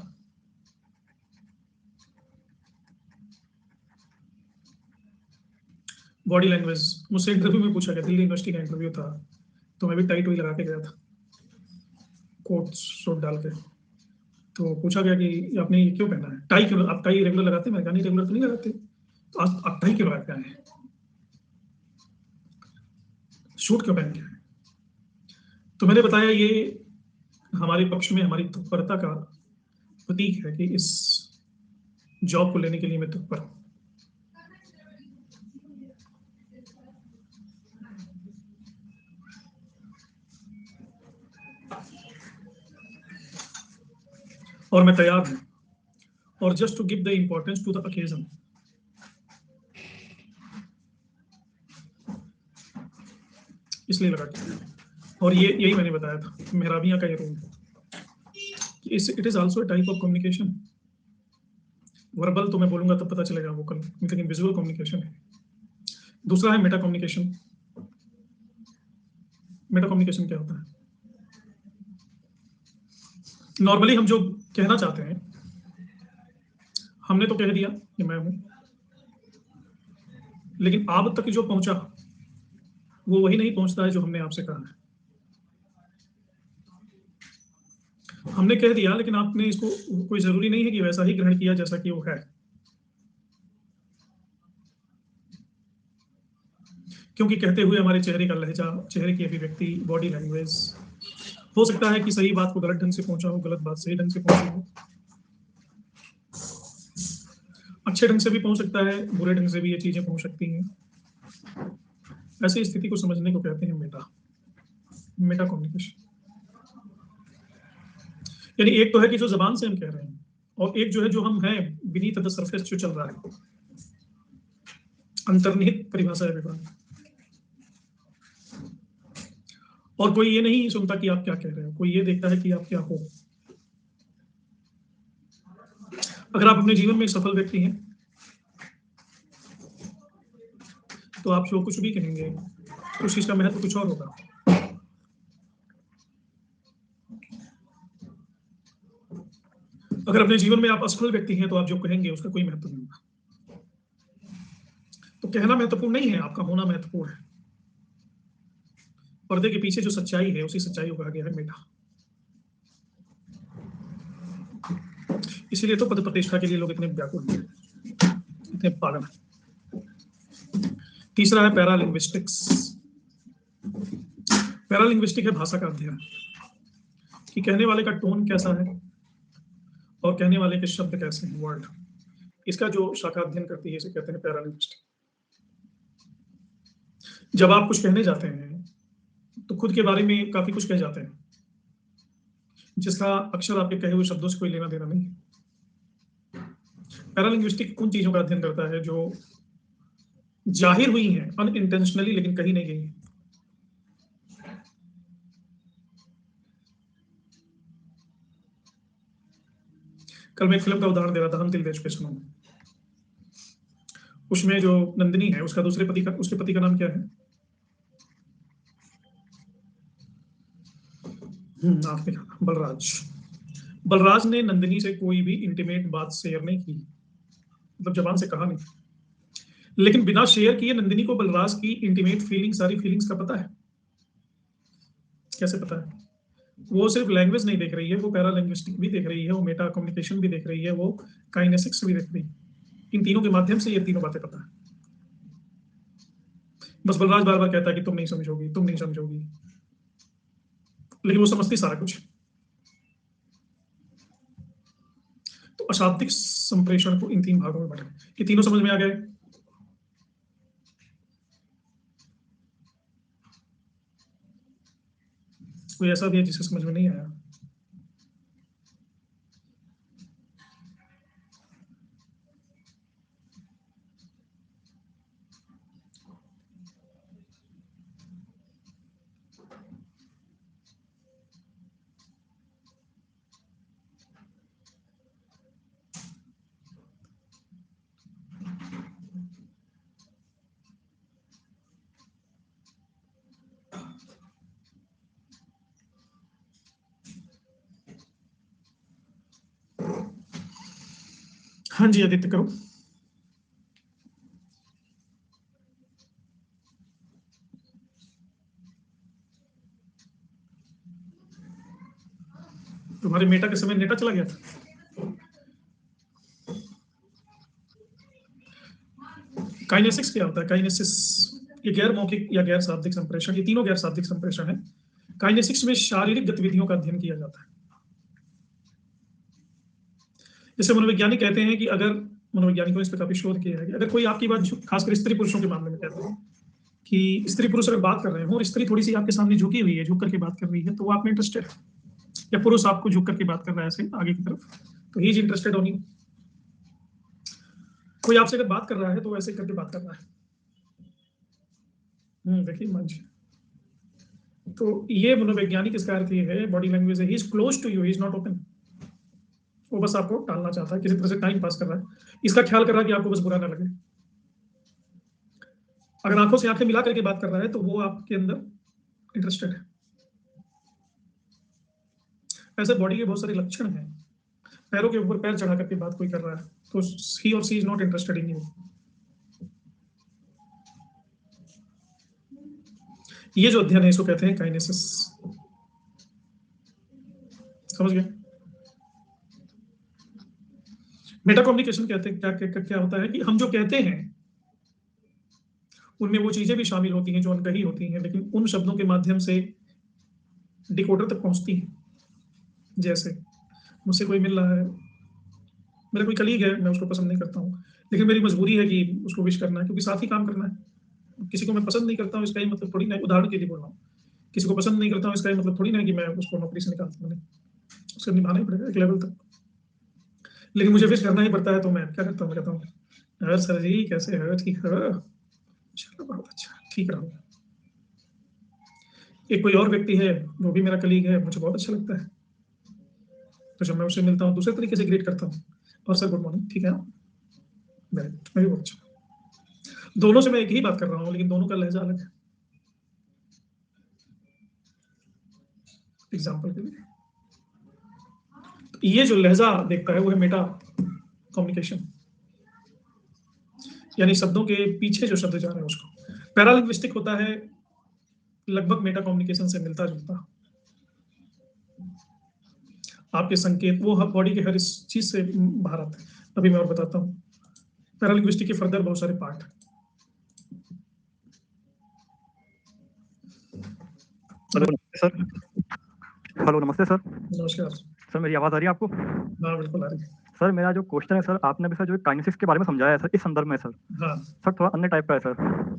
बॉडी लैंग्वेज, मुझसे इंटरव्यू में पूछा गया, दिल्ली यूनिवर्सिटी का इंटरव्यू था, तो मैं भी टाई टुई लगा के गया था, कोट सूट डाल के। तो पूछा गया कि आपने ये क्यों पहना है, टाई क्यों, आप टाई रेगुलर लगाते हैं? मैंने कहा नहीं, रेगुलर तो नहीं लगाते। तो आप टाई क्यों लगा के आए हैं, सूट क्यों पहन के आए? तो मैंने बताया ये हमारे पक्ष में हमारी तत्परता का प्रतीक है कि इस जॉब को लेने के लिए मैं तत्पर हूं। और मैं तैयार हूं, और just to give the importance to the occasion. इसलिए लगा के, और ये यही मैंने बताया था, मेहराबियां का ये rule, it is also type of communication. Verbal तो मैं बोलूंगा तब पता चलेगा वोकल, लेकिन विजुअल कम्युनिकेशन है। दूसरा है मेटा कम्युनिकेशन। मेटा कम्युनिकेशन क्या होता है? नॉर्मली हम जो कहना चाहते हैं, हमने तो कह दिया कि मैं हूं, लेकिन आप तक जो पहुंचा वो वही नहीं पहुंचता है जो हमने आपसे कहा है। हमने कह दिया, लेकिन आपने इसको, कोई जरूरी नहीं है कि वैसा ही ग्रहण किया जैसा कि वो है। क्योंकि कहते हुए हमारे चेहरे का लहजा, चेहरे की अभिव्यक्ति, बॉडी लैंग्वेज, हो सकता है कि सही बात को गलत ढंग से पहुंचा हो, गलत बात सही ढंग से पहुंची हो, अच्छे ढंग से भी पहुंच सकता है, बुरे ढंग से भी ये चीजें पहुंच सकती हैं। ऐसी स्थिति को समझने को कहते हैं मेटा कम्युनिकेशन। यानी एक तो है कि जो जबान से हम कह रहे हैं, और एक जो है जो हम हैं बीनीथ द सरफेस जो चल रहा है, अंतर्निहित परिभाषा है विभाग। और कोई ये नहीं सुनता कि आप क्या कह रहे हो, कोई ये देखता है कि आप क्या हो। अगर आप अपने जीवन में एक सफल व्यक्ति हैं तो आप जो कुछ भी कहेंगे उस चीज का महत्व कुछ और होगा। अगर अपने जीवन में आप असफल व्यक्ति हैं तो आप जो कहेंगे उसका कोई महत्व नहीं होगा। तो कहना महत्वपूर्ण नहीं है, आपका होना महत्वपूर्ण है। पर्दे के पीछे जो सच्चाई है उसी सच्चाई को कहा गया है मेटा। इसीलिए तो पद प्रतिष्ठा के लिए लोग इतने व्याकुल हैं, इतने पागल हैं। तीसरा है पैरालिंग्विस्टिक्स। पैरालिंग्विस्टिक है भाषा का अध्ययन, कि कहने वाले का टोन कैसा है और कहने वाले के शब्द कैसे हैं, वर्ड। इसका जो शाखा अध्ययन करती है इसे कहते हैं पैरालिंग्विस्टिक। जब आप कुछ कहने जाते हैं तो खुद के बारे में काफी कुछ कह जाते हैं, जिसका अक्षर आपके कहे हुए शब्दों से कोई लेना देना नहीं है। पैरालिंग्विस्टिक उन चीजों का अध्ययन करता है जो जाहिर हुई हैं अनइंटेंशनली, लेकिन कही नहीं गई हैं। कल मैं एक फिल्म का उदाहरण दे रहा था, हम दिल दे चुके सनम। उसमें जो नंदिनी है उसका दूसरे पति का, उसके पति का नाम क्या है? आपने कहा बलराज। बलराज ने नंदिनी से कोई भी इंटीमेट बात शेयर नहीं की, मतलब जबान से कहा नहीं, लेकिन बिना शेयर किए नंदिनी को बलराज की इंटीमेट फीलिंग, सारी फीलिंग्स का पता है। कैसे पता है? वो सिर्फ लैंग्वेज नहीं देख रही है, वो पैरालैंग्विस्टिक भी देख रही है, वो मेटा कम्युनिकेशन भी देख रही है, वो काइनेसिक्स भी देख रही है। इन तीनों के माध्यम से ये तीनों बातें पता है। बस बलराज बार बार कहता है कि तुम नहीं समझोगी, तुम नहीं समझोगी, लेकिन वो समझती सारा कुछ। तो अशाब्दिक संप्रेषण को इन तीन भागों में बांटा। ये तीनों समझ में आ गए? कोई ऐसा भी है जिसे समझ में नहीं आया? हाँ जी आदित्य, करो। तुम्हारे मेटा के समय नेटा चला गया था। काइनेसिक्स क्या होता है? काइनेसिस ये गैर मौखिक या गैर शाब्दिक संप्रेषण, ये तीनों गैर शाब्दिक संप्रेषण है। काइनेसिक्स में शारीरिक गतिविधियों का अध्ययन किया जाता है। जैसे मनोवैज्ञानिक कहते हैं कि अगर, मनोवैज्ञानिकों ने इस पर काफी शोध किया है कि अगर कोई आपकी बात, खासकर स्त्री पुरुषों के मामले में कहते हैं कि स्त्री पुरुष अगर बात कर रहे हो और स्त्री थोड़ी सी आपके सामने झुकी हुई है, झुक करके बात कर रही है, तो वो आप में इंटरेस्टेड है। या पुरुष आपको झुक करके बात कर रहा है ऐसे आगे की तरफ, तो he is interested on you. कोई आपसे अगर बात कर रहा है तो ऐसे करके बात कर रहा है। देखिए मंच। तो ये मनोवैज्ञानिक इसका अर्थ ये है, बॉडी लैंग्वेज है, he is close to you, he is not open. वो बस आपको टालना चाहता है, किसी तरह से टाइम पास कर रहा है, इसका ख्याल कर रहा है कि आपको बस बुरा ना लगे। अगर आंखों से आंखें मिला करके बात कर रहा है तो वो आपके अंदर इंटरेस्टेड है। ऐसे बॉडी के बहुत सारे लक्षण हैं। पैरों के ऊपर पैर चढ़ा करके बात कोई कर रहा है तो ही और she is not interested in you. ये जो अध्ययन है इसको कहते हैं काइनेसिस। समझ गए? मेटा कम्युनिकेशन कहते हैं क्या होता है कि हम जो कहते हैं उनमें वो चीजें भी शामिल होती हैं जो अनकही होती हैं, लेकिन उन शब्दों के माध्यम से डिकोडर तक पहुंचती हैं। जैसे मुझसे कोई मिल रहा है, मेरा कोई कलीग है, मैं उसको पसंद नहीं करता हूँ, लेकिन मेरी मजबूरी है कि उसको विश करना है क्योंकि साथ ही काम करना है। किसी को मैं पसंद नहीं करता हूँ इसका ही मतलब थोड़ी ना, उदाहरण के लिए बोल रहा हूँ, किसी को पसंद नहीं करता हूँ इसका ही मतलब थोड़ी ना कि मैं उसको नौकरी से निकालता हूँ। उसको निभाना ही पड़ेगा एक लेवल तक, लेकिन मुझे विश करना ही पड़ता है। तो मैं क्या करता हूँ, मैं कहता हूँ यार सर जी कैसे है, ठीक है, चलो बहुत अच्छा, ठीक रहो। एक कोई और व्यक्ति है वो भी मेरा कलीग है, मुझे बहुत अच्छा लगता है, तो जब मैं उससे मिलता हूँ दूसरे तरीके से ग्रीट करता हूँ, और सर गुड मॉर्निंग, ठीक है वेरी गुड, मैं भी बहुत अच्छा। दोनों से मैं एक ही बात कर रहा हूँ लेकिन दोनों का लहजा अलग है। एग्जाम्पल के लिए तो ये जो लहजा देखता है वो है मेटा कम्युनिकेशन, यानी शब्दों के पीछे जो शब्द जा रहे हैं उसको। पैरालिंग्विस्टिक होता है लगभग मेटा कम्युनिकेशन से मिलता जुलता। आपके संकेत वो बॉडी के हर इस चीज से बाहर आते हैं। अभी मैं और बताता हूँ पैरालिंग्विस्टिक के फर्दर बहुत सारे पार्ट। हेलो नमस्ते सर। हेलो नमस्ते सर। नमस्कार सर मेरी आवाज़ आ रही है आपको? हाँ बिल्कुल आ रही है। सर मेरा जो क्वेश्चन है सर, आपने अभी सर जो काइनेसिस के बारे में समझाया है सर इस संदर्भ में सर हाँ सर थोड़ा अन्य टाइप का है सर।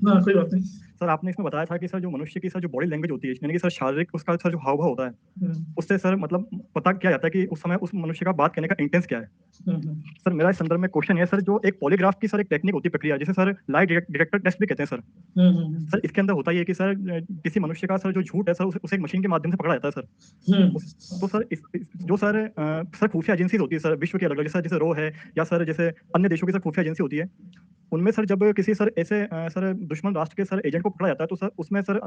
हाँ कोई बात नहीं। सर आपने इसमें बताया था कि सर जो मनुष्य की सर जो बॉडी लैंग्वेज होती है यानी कि सर शारीरिक उसका सर जो हाव भाव होता है उससे सर मतलब पता किया जाता है कि उस समय उस मनुष्य का बात करने का इंटेंस क्या है। सर मेरा इस संदर्भ में क्वेश्चन है सर, जो एक पॉलीग्राफ की सर एक टेक्निक होती है, प्रक्रिया जिसे सर लाई डिटेक्टर टेस्ट भी कहते हैं सर। सर इसके अंदर होता है कि सर किसी मनुष्य का सर जो झूठ है सर उसे एक मशीन के माध्यम से पकड़ा जाता है सर। तो सर जो सर खुफिया एजेंसी होती है सर विश्व की अलग अलग, जैसे जैसे रो है या सर जैसे अन्य देशों की सर खुफिया एजेंसी होती है, उनमें सर जब किसी सर ऐसे सर दुश्मन राष्ट्र के सर एजेंट को पकड़ा जाता है तो सर उसमें सर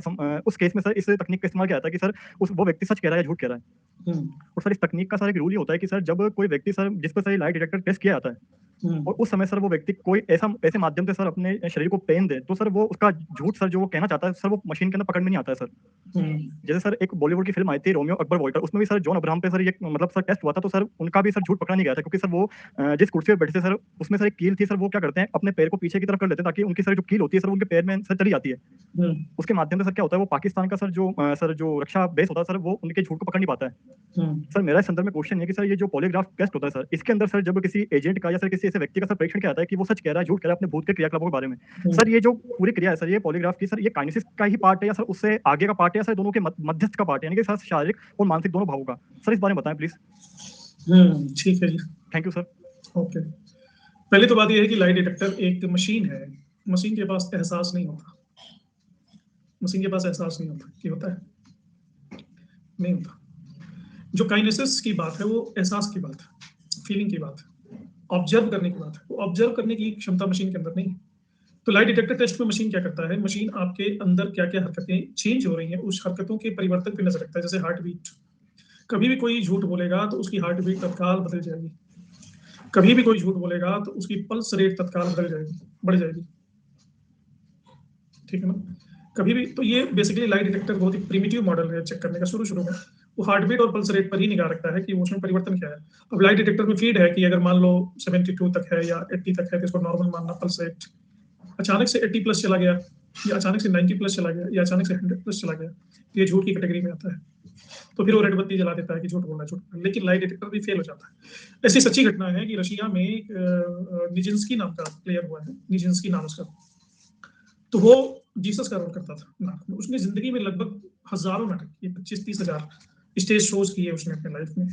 उस केस में सर इस तकनीक का इस्तेमाल किया जाता है कि सर वो व्यक्ति सच कह रहा है या झूठ कह रहा है। और सर इस तकनीक का सर एक रूल ये होता है कि सर जब कोई व्यक्ति सर जिस पर सर लाई डिटेक्टर टेस्ट किया जाता है और उस समय सर वो व्यक्ति कोई ऐसे माध्यम से सर अपने शरीर को पेन दे तो सर वो उसका झूठ सर जो वो कहना चाहता है सर वो मशीन के अंदर पकड़ में नहीं आता है सर। जैसे सर एक बॉलीवुड की फिल्म आई थी रोमियो अकबर वॉल्टर, उसमें भी सर जॉन अब्राहम पे सर ये मतलब सर टेस्ट हुआ था तो सर उनका भी सर झूठ पकड़ा नहीं गया था क्योंकि सर वो जिस कुर्सी पे बैठे थे सर उसमें सर एक कील थी सर, वो क्या करते हैं अपने पैर को पीछे की तरफ कर लेते हैं ताकि उनकी सर जो कील होती है सर उनके पैर में सर चली जाती है। उसके माध्यम से सर क्या होता है वो पाकिस्तान का सर जो रक्षा बेस होता है सर वो उनके झूठ को पकड़ नहीं पाता है। सर मेरा इस संदर्भ में क्वेश्चन है कि सर ये जो पॉलीग्राफ टेस्ट होता है सर इसके अंदर सर जब किसी एजेंट का या सर किसी ऐसे व्यक्ति का सर परीक्षण किया जाता है कि वो सच कह रहा है झूठ कह रहा है अपने भूत के क्रियाकलापों के बारे में, सर ये जो पूरी क्रिया है सर ये पॉलीग्राफ की सर ये काइनेसिस का ही पार्ट है या सर उससे आगे का पार्ट है या सर दोनों के मध्यस्थ का पार्ट है, यानी कि सर शारीरिक और मानसिक दोनों भावों का? सर इस बारे में बताएं प्लीज। ठीक है जी, थैंक यू सर। ओके। पहली तो बात यह है कि लाई डिटेक्टर एक मशीन है, मशीन के पास एहसास नहीं होता, मशीन के पास एहसास नहीं होता कि होता है, नहीं होता। जो काइनेसिस की बात है वो एहसास की बात है, फीलिंग की बात है, ऑब्जर्व करने की बात है। वो ऑब्जर्व करने की क्षमता मशीन के अंदर नहीं है। तो लाई डिटेक्टर टेस्ट में मशीन क्या करता है, मशीन आपके अंदर क्या क्या हरकतें चेंज हो रही हैं उस हरकतों के परिवर्तन पे नजर रखता है। जैसे हार्ट बीट, कभी भी कोई झूठ बोलेगा तो उसकी हार्ट बीट तत्काल बदल जाएगी, कभी भी कोई झूठ बोलेगा तो उसकी पल्स रेट तत्काल बदल जाएगी, बढ़ जाएगी, ठीक है ना। कभी भी तो ये बेसिकली लाई डिटेक्टर बहुत ही प्रिमिटिव मॉडल है चेक करने का। शुरू शुरू में वो हार्ट बीट और पल्स रेट पर ही निगाह रखता है कि उसमें परिवर्तन क्या है। अब लाई डिटेक्टर में फीड है कि अगर मान लो 72 तक है या 80 तक है तो इसको नॉर्मल मानना पल्स रेट, अचानक से 80 प्लस चला गया या अचानक से 90 प्लस चला गया या अचानक से 100 प्लस चला गया, ये झूठ की कैटेगरी में आता है। तो फिर वो रेड बत्ती जला देता है कि झूठ बोलना झूठ, लेकिन लाई डिटेक्टर भी फेल हो जाता है। ऐसी सच्ची घटना है कि रशिया में निजिंस्की नाम का प्लेयर हुआ है, निजिंस्की नाम उसका, तो वो जीसस का रोल करता था नाटक में। उसने जिंदगी में लगभग हजारों नाटक किए, 25-30 हजार स्टेज शोज किए उसने अपने लाइफ में,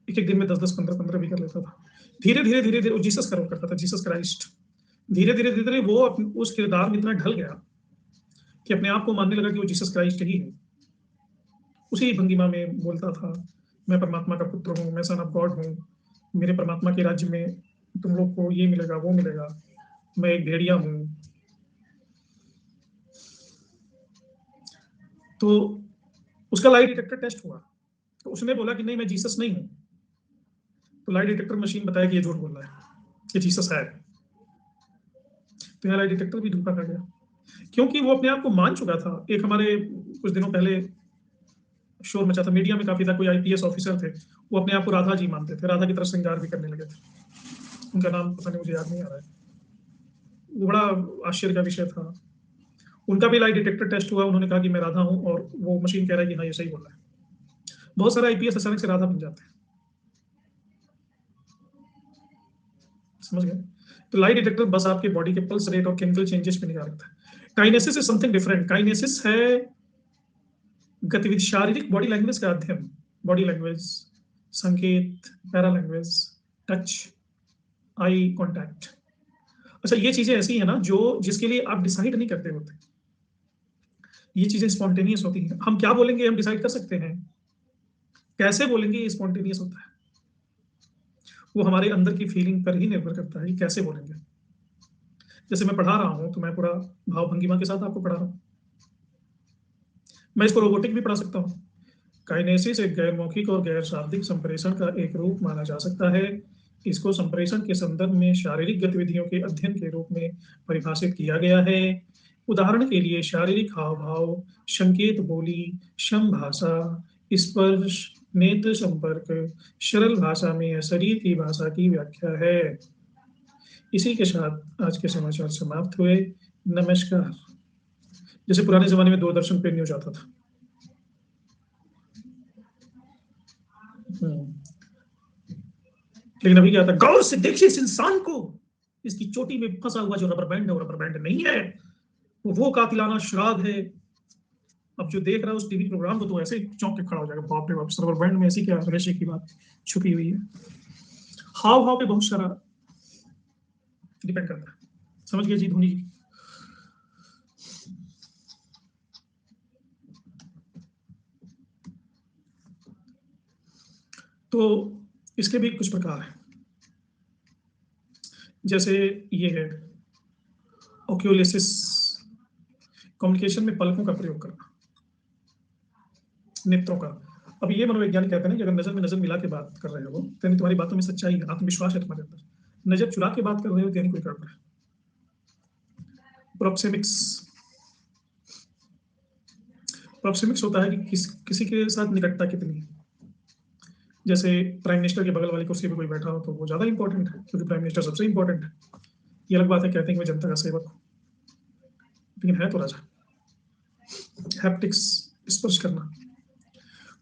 एक एक दिन में 10-10 15-15 भी कर लेता था। धीरे धीरे धीरे धीरे वो जीसस का रोल करता था, जीसस क्राइस्ट। धीरे धीरे धीरे धीरे वो उस किरदार में इतना ढल गया कि अपने आप को मानने लगा कि वो जीसस क्राइस्ट ही है। उसी भंगिमा में बोलता था, मैं परमात्मा का पुत्र हूँ, मैं सन ऑफ गॉड हूँ, मेरे परमात्मा के राज्य में तुम लोग को ये मिलेगा वो मिलेगा, मैं एक भेड़िया हूँ। तो उसका लाई डिटेक्टर टेस्ट हुआ तो उसने बोला कि नहीं मैं जीसस नहीं हूं, तो लाई डिटेक्टर मशीन बताया कि ये झूठ बोल रहा है, ये जीसस है। तो यहाँ लाई डिटेक्टर भी धोखा खा गया, क्योंकि वो अपने आप को मान चुका था। एक हमारे कुछ दिनों पहले शोर मचा था, मीडिया में काफी था, कोई आईपीएस ऑफिसर थे, वो अपने आप को राधा जी मानते थे, राधा की तरह श्रृंगार भी करने लगे थे। उनका नाम पता नहीं, मुझे याद नहीं आ रहा है। वो बड़ा आश्चर्य का विषय था। उनका भी लाई डिटेक्टर टेस्ट हुआ, उन्होंने कहा कि मैं राधा हूं, और वो मशीन कह रहा है कि हाँ ये सही बोल रहा है। बहुत सारे आईपीएस अचानक से राधा बन जाते हैं, समझ गए? तो लाई डिटेक्टर बस आपके बॉडी के पल्स रेट और केमिकल चेंजेस पे निगाह रखता है। Kinesis is something different. Kinesis है गतिविधि, शारीरिक बॉडी लैंग्वेज का अध्ययन। बॉडी लैंग्वेज, संकेत, para language, touch, eye contact. अच्छा, ये चीजें ऐसी है ना जो जिसके लिए आप डिसाइड नहीं करते होते, ये चीजें स्पॉन्टेनियस होती हैं। हम क्या बोलेंगे हम डिसाइड कर सकते हैं, कैसे बोलेंगे ये स्पॉन्टेनियस होता है। वो हमारे अंदर की फीलिंग पर ही निर्भर करता है कैसे बोलेंगे। जैसे मैं पढ़ा रहा हूं तो मैं पूरा भाव भंगिमा के साथ आपको पढ़ा रहा हूं, मैं इसको रोबोटिक भी पढ़ा सकता हूँ। काइनेसिस एक गैर मौखिक और गैर शाब्दिक संप्रेषण का एक रूप माना जा सकता है। इसको संप्रेषण के संदर्भ में शारीरिक गतिविधियों के अध्ययन के रूप में परिभाषित किया गया है। उदाहरण के लिए शारीरिक हाव भाव, संकेत बोली, शम भाषा, स्पर्श, नेत्र संपर्क, सरल भाषा में शरीर की भाषा की व्याख्या है। इसी के साथ आज के समाचार समाप्त हुए। नमस्कार। जैसे पुराने जमाने में दूरदर्शन पे न्यूज आता था, लेकिन अभी क्या था, गौर से देखिए इस इंसान को, इसकी चोटी में फंसा हुआ जो रबर बैंड है वो रबर बैंड नहीं है, वो कातिलाना श्राद्ध है। अब जो देख रहा है उस टीवी प्रोग्राम को तो ऐसे चौंक के खड़ा हो जाएगा, बाप रे बाप, रबर बैंड में ऐसी क्या रहस्य की बात छुपी हुई है। हाव भाव पे बहुत सारा डिपेंड करता है, समझ गए जी धोनी जी? तो इसके भी कुछ प्रकार हैं, जैसे ये है ओक्यूलेसिस, कम्युनिकेशन में पलकों का प्रयोग करना, नेत्रों का। अब ये मनोवैज्ञानिक कहते हैं कि अगर नजर में नजर मिला के बात कर रहे हो तो तुम्हारी बातों में सच्चाई है, आत्मविश्वास है तुम्हारे अंदर। नजर चुरा के बात कर रहे हो तो कोई गड़बड़ है। प्रोक्सेमिक्स, प्रोक्सेमिक्स होता है कि किसी के साथ निकटता कितनी है। जैसे प्राइम मिनिस्टर के बगल वाली कुर्सी पे कोई बैठा हो तो वो ज्यादा इंपॉर्टेंट है, क्योंकि प्राइम मिनिस्टर सबसे इंपॉर्टेंट है। ये अलग बात है, कहते हैं कि मैं जनता का सेवक हूँ, लेकिन है तो राजा। हैप्टिक्स, स्पर्श करना।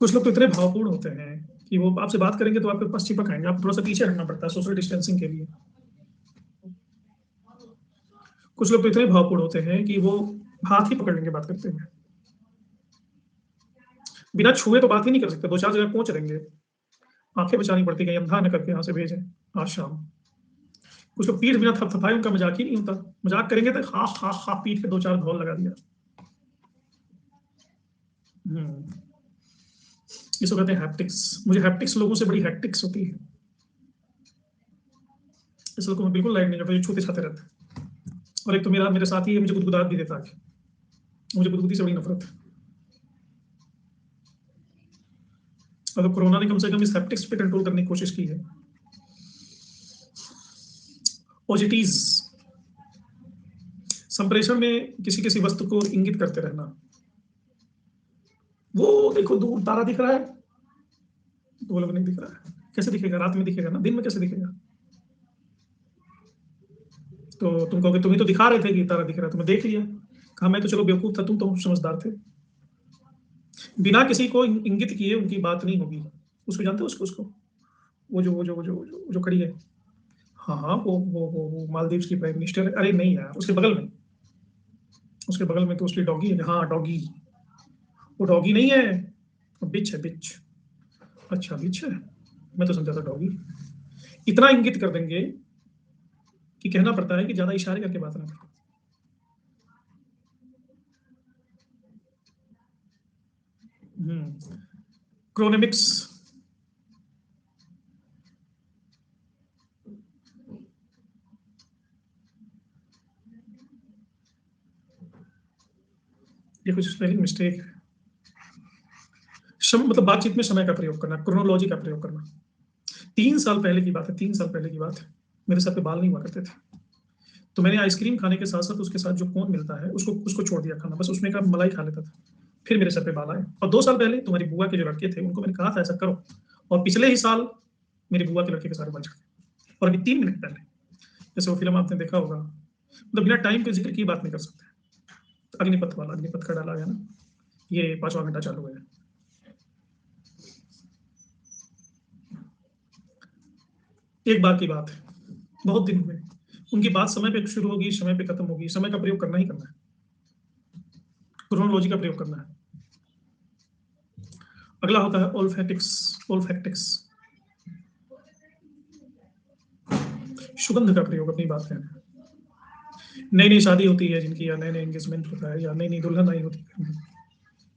कुछ लोग तो इतने भावपूर्ण होते हैं कि वो आपसे बात करेंगे तो आपके पास चिपक आएंगे, आपको थोड़ा सा पीछे हटना पड़ता है सोशल डिस्टेंसिंग के लिए। कुछ लोग तो इतने भावपूर्ण होते हैं कि वो हाथ ही पकड़ लेंगे बात करते हुए, बिना छुए तो बात ही नहीं कर सकते, दो चार जगह पहुंच रहेंगे, आंखें बचानी पड़ती, कहीं अंधा न करके यहाँ से भेजें आज शाम। कुछ लोग पीठ बिना थपथपाए उनका मजाक ही नहीं होता, मजाक करेंगे तो हा हा हा पीठ के दो चार धौल लगा दिया। इसको कहते हैं हैप्टिक्स। मुझे हैप्टिक्स लोगों से बड़ी हैप्टिक्स होती है, इस लोगों में बिल्कुल लाइक नहीं करता, छूते छाते रहते हैं। और एक तो मेरे साथ ही मुझे गुदगुदाहट भी देता है, मुझे गुदगुदी से बड़ी नफरत है। और कोरोना ने कम से कम इस हैप्टिक्स पे कंट्रोल करने की कोशिश की है। ओजिटीज, संप्रेषण में किसी किसी वस्तु को इंगित करते रहना। वो देखो दूर तारा दिख रहा है, तो वो लोग नहीं दिख रहा है। कैसे दिखेगा? रात में दिखेगा ना, दिन में कैसे दिखेगा? तो तुम कहोगे तुम्हें तो दिखा रहे थे कि तारा दिख रहा है, तुम्हें देख लिया। कहा मैं तो चलो बेवकूफ था, तुम तो समझदार थे। बिना किसी को इंगित किए उनकी बात नहीं होगी। उसको जानते हो, उसको वो जो खड़ी है, हाँ हाँ, वो मालदीव्स की प्राइम मिनिस्टर है। अरे नहीं यार, उसके बगल में तो उसकी डॉगी है। हाँ डॉगी, वो डॉगी नहीं है, वो बिच है, बिच। अच्छा बिच है, मैं तो समझा था डॉगी। इतना इंगित कर देंगे कि कहना पड़ता है कि ज्यादा इशारे करके बात ना करो। क्रोनेमिक्स, ये कुछ स्पेलिंग मिस्टेक है। मतलब बातचीत में समय का प्रयोग करना, क्रोनोलॉजी का प्रयोग करना। 3 साल पहले की बात है, 3 साल पहले की बात है, मेरे सर पे बाल नहीं हुआ करते थे, तो मैंने आइसक्रीम खाने के साथ साथ उसके साथ जो कोन मिलता है उसको छोड़ दिया खाना, बस उसमें का मलाई खा लेता था। फिर मेरे सर पे बाल आए। और 2 साल पहले तुम्हारी बुआ के जो लड़के थे उनको मैंने कहा था ऐसा करो, और पिछले ही साल मेरी बुआ के लड़के के सारे बाल झड़ गए। और अभी 3 मिनट पहले, जैसे वो फिल्म आपने देखा होगा, मतलब बिना टाइम के जिक्र की बात नहीं कर सकते। अग्निपथ वाला, अग्निपथ का डाला है ना, ये 5वां घंटा चालू है। एक बार की बात है, बहुत दिन हुए, उनकी बात समय पे शुरू होगी, समय पे खत्म होगी। समय का प्रयोग करना ही करना है, क्रोनोलॉजी का प्रयोग करना है। अगला होता है ओल्फैक्टिक्स। ओल्फैक्टिक्स सुगंध का प्रयोग अपनी बात है। नई नई शादी होती है जिनकी, या नए नए एंगेजमेंट होता है, या नई नई दुल्हन आई होती है,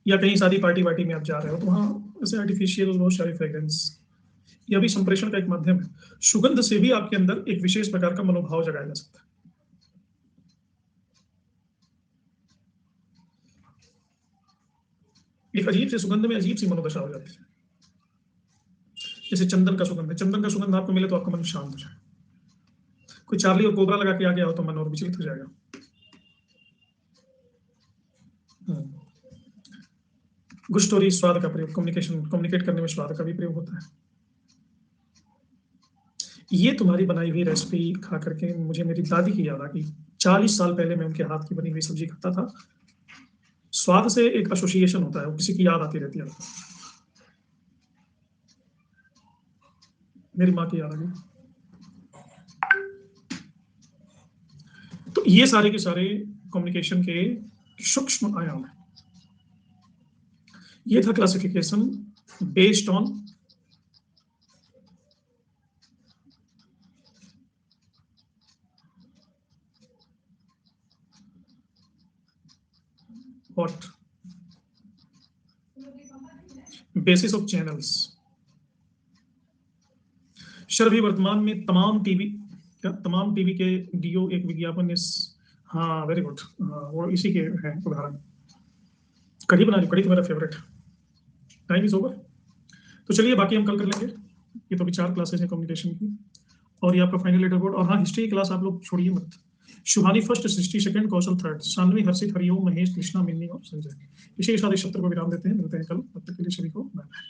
या कहीं शादी पार्टी वार्टी में आप जा रहे हो, तो वहाँ ऐसे आर्टिफिशियल बहुत सारी फ्रेग्रेंस, यह भी संप्रेषण का एक माध्यम है। सुगंध से भी आपके अंदर एक विशेष प्रकार का मनोभाव जगाया जा सकता है। एक अजीब सी सुगंध में अजीब सी मनोदशा हो जाती है। जैसे चंदन का सुगंध है, चंदन का सुगंध आपको मिले तो आपका मन शांत हो जाए। कोई चार्ली और कोबरा लगा के आ गया हो तो मन और विचलित हो जाएगा। गुस्टोरी, स्वाद का प्रयोग, कम्युनिकेट करने में स्वाद का भी प्रयोग होता है। ये तुम्हारी बनाई हुई रेसिपी खा करके मुझे मेरी दादी की याद आ गई। 40 साल पहले मैं उनके हाथ की बनी हुई सब्जी खाता था। स्वाद से एक एसोसिएशन होता है, वो किसी की याद आती रहती है। मेरी माँ की याद आ गई। तो ये सारे के सारे कम्युनिकेशन के सूक्ष्म आयाम है। ये था classification based on what, basis of channels. Sir अभी वर्तमान में तमाम टीवी के डीओ एक विज्ञापन इस, हाँ वेरी गुड, वो इसी के है उदाहरण। कढ़ी बना रही, कढ़ी तो मेरा फेवरेट। टाइम इज ओवर, तो चलिए बाकी हम कल कर लेंगे। ये तो अभी 4 क्लासेस हैं कम्युनिकेशन की, और ये आपका फाइनल लेटर बोर्ड। और हाँ, हिस्ट्री की क्लास आप लोग छोड़िए मत। शुभानी फर्स्ट, सृष्टि सेकंड, कौशल थर्ड, शानवी, हर्षित, हरिओम, महेश, कृष्णा, मिन्नी और संजय। इसी के साथ इस सत्र को विराम देते हैं। मिलते हैं कल, तब तक के लिए सभी को बाय बाय।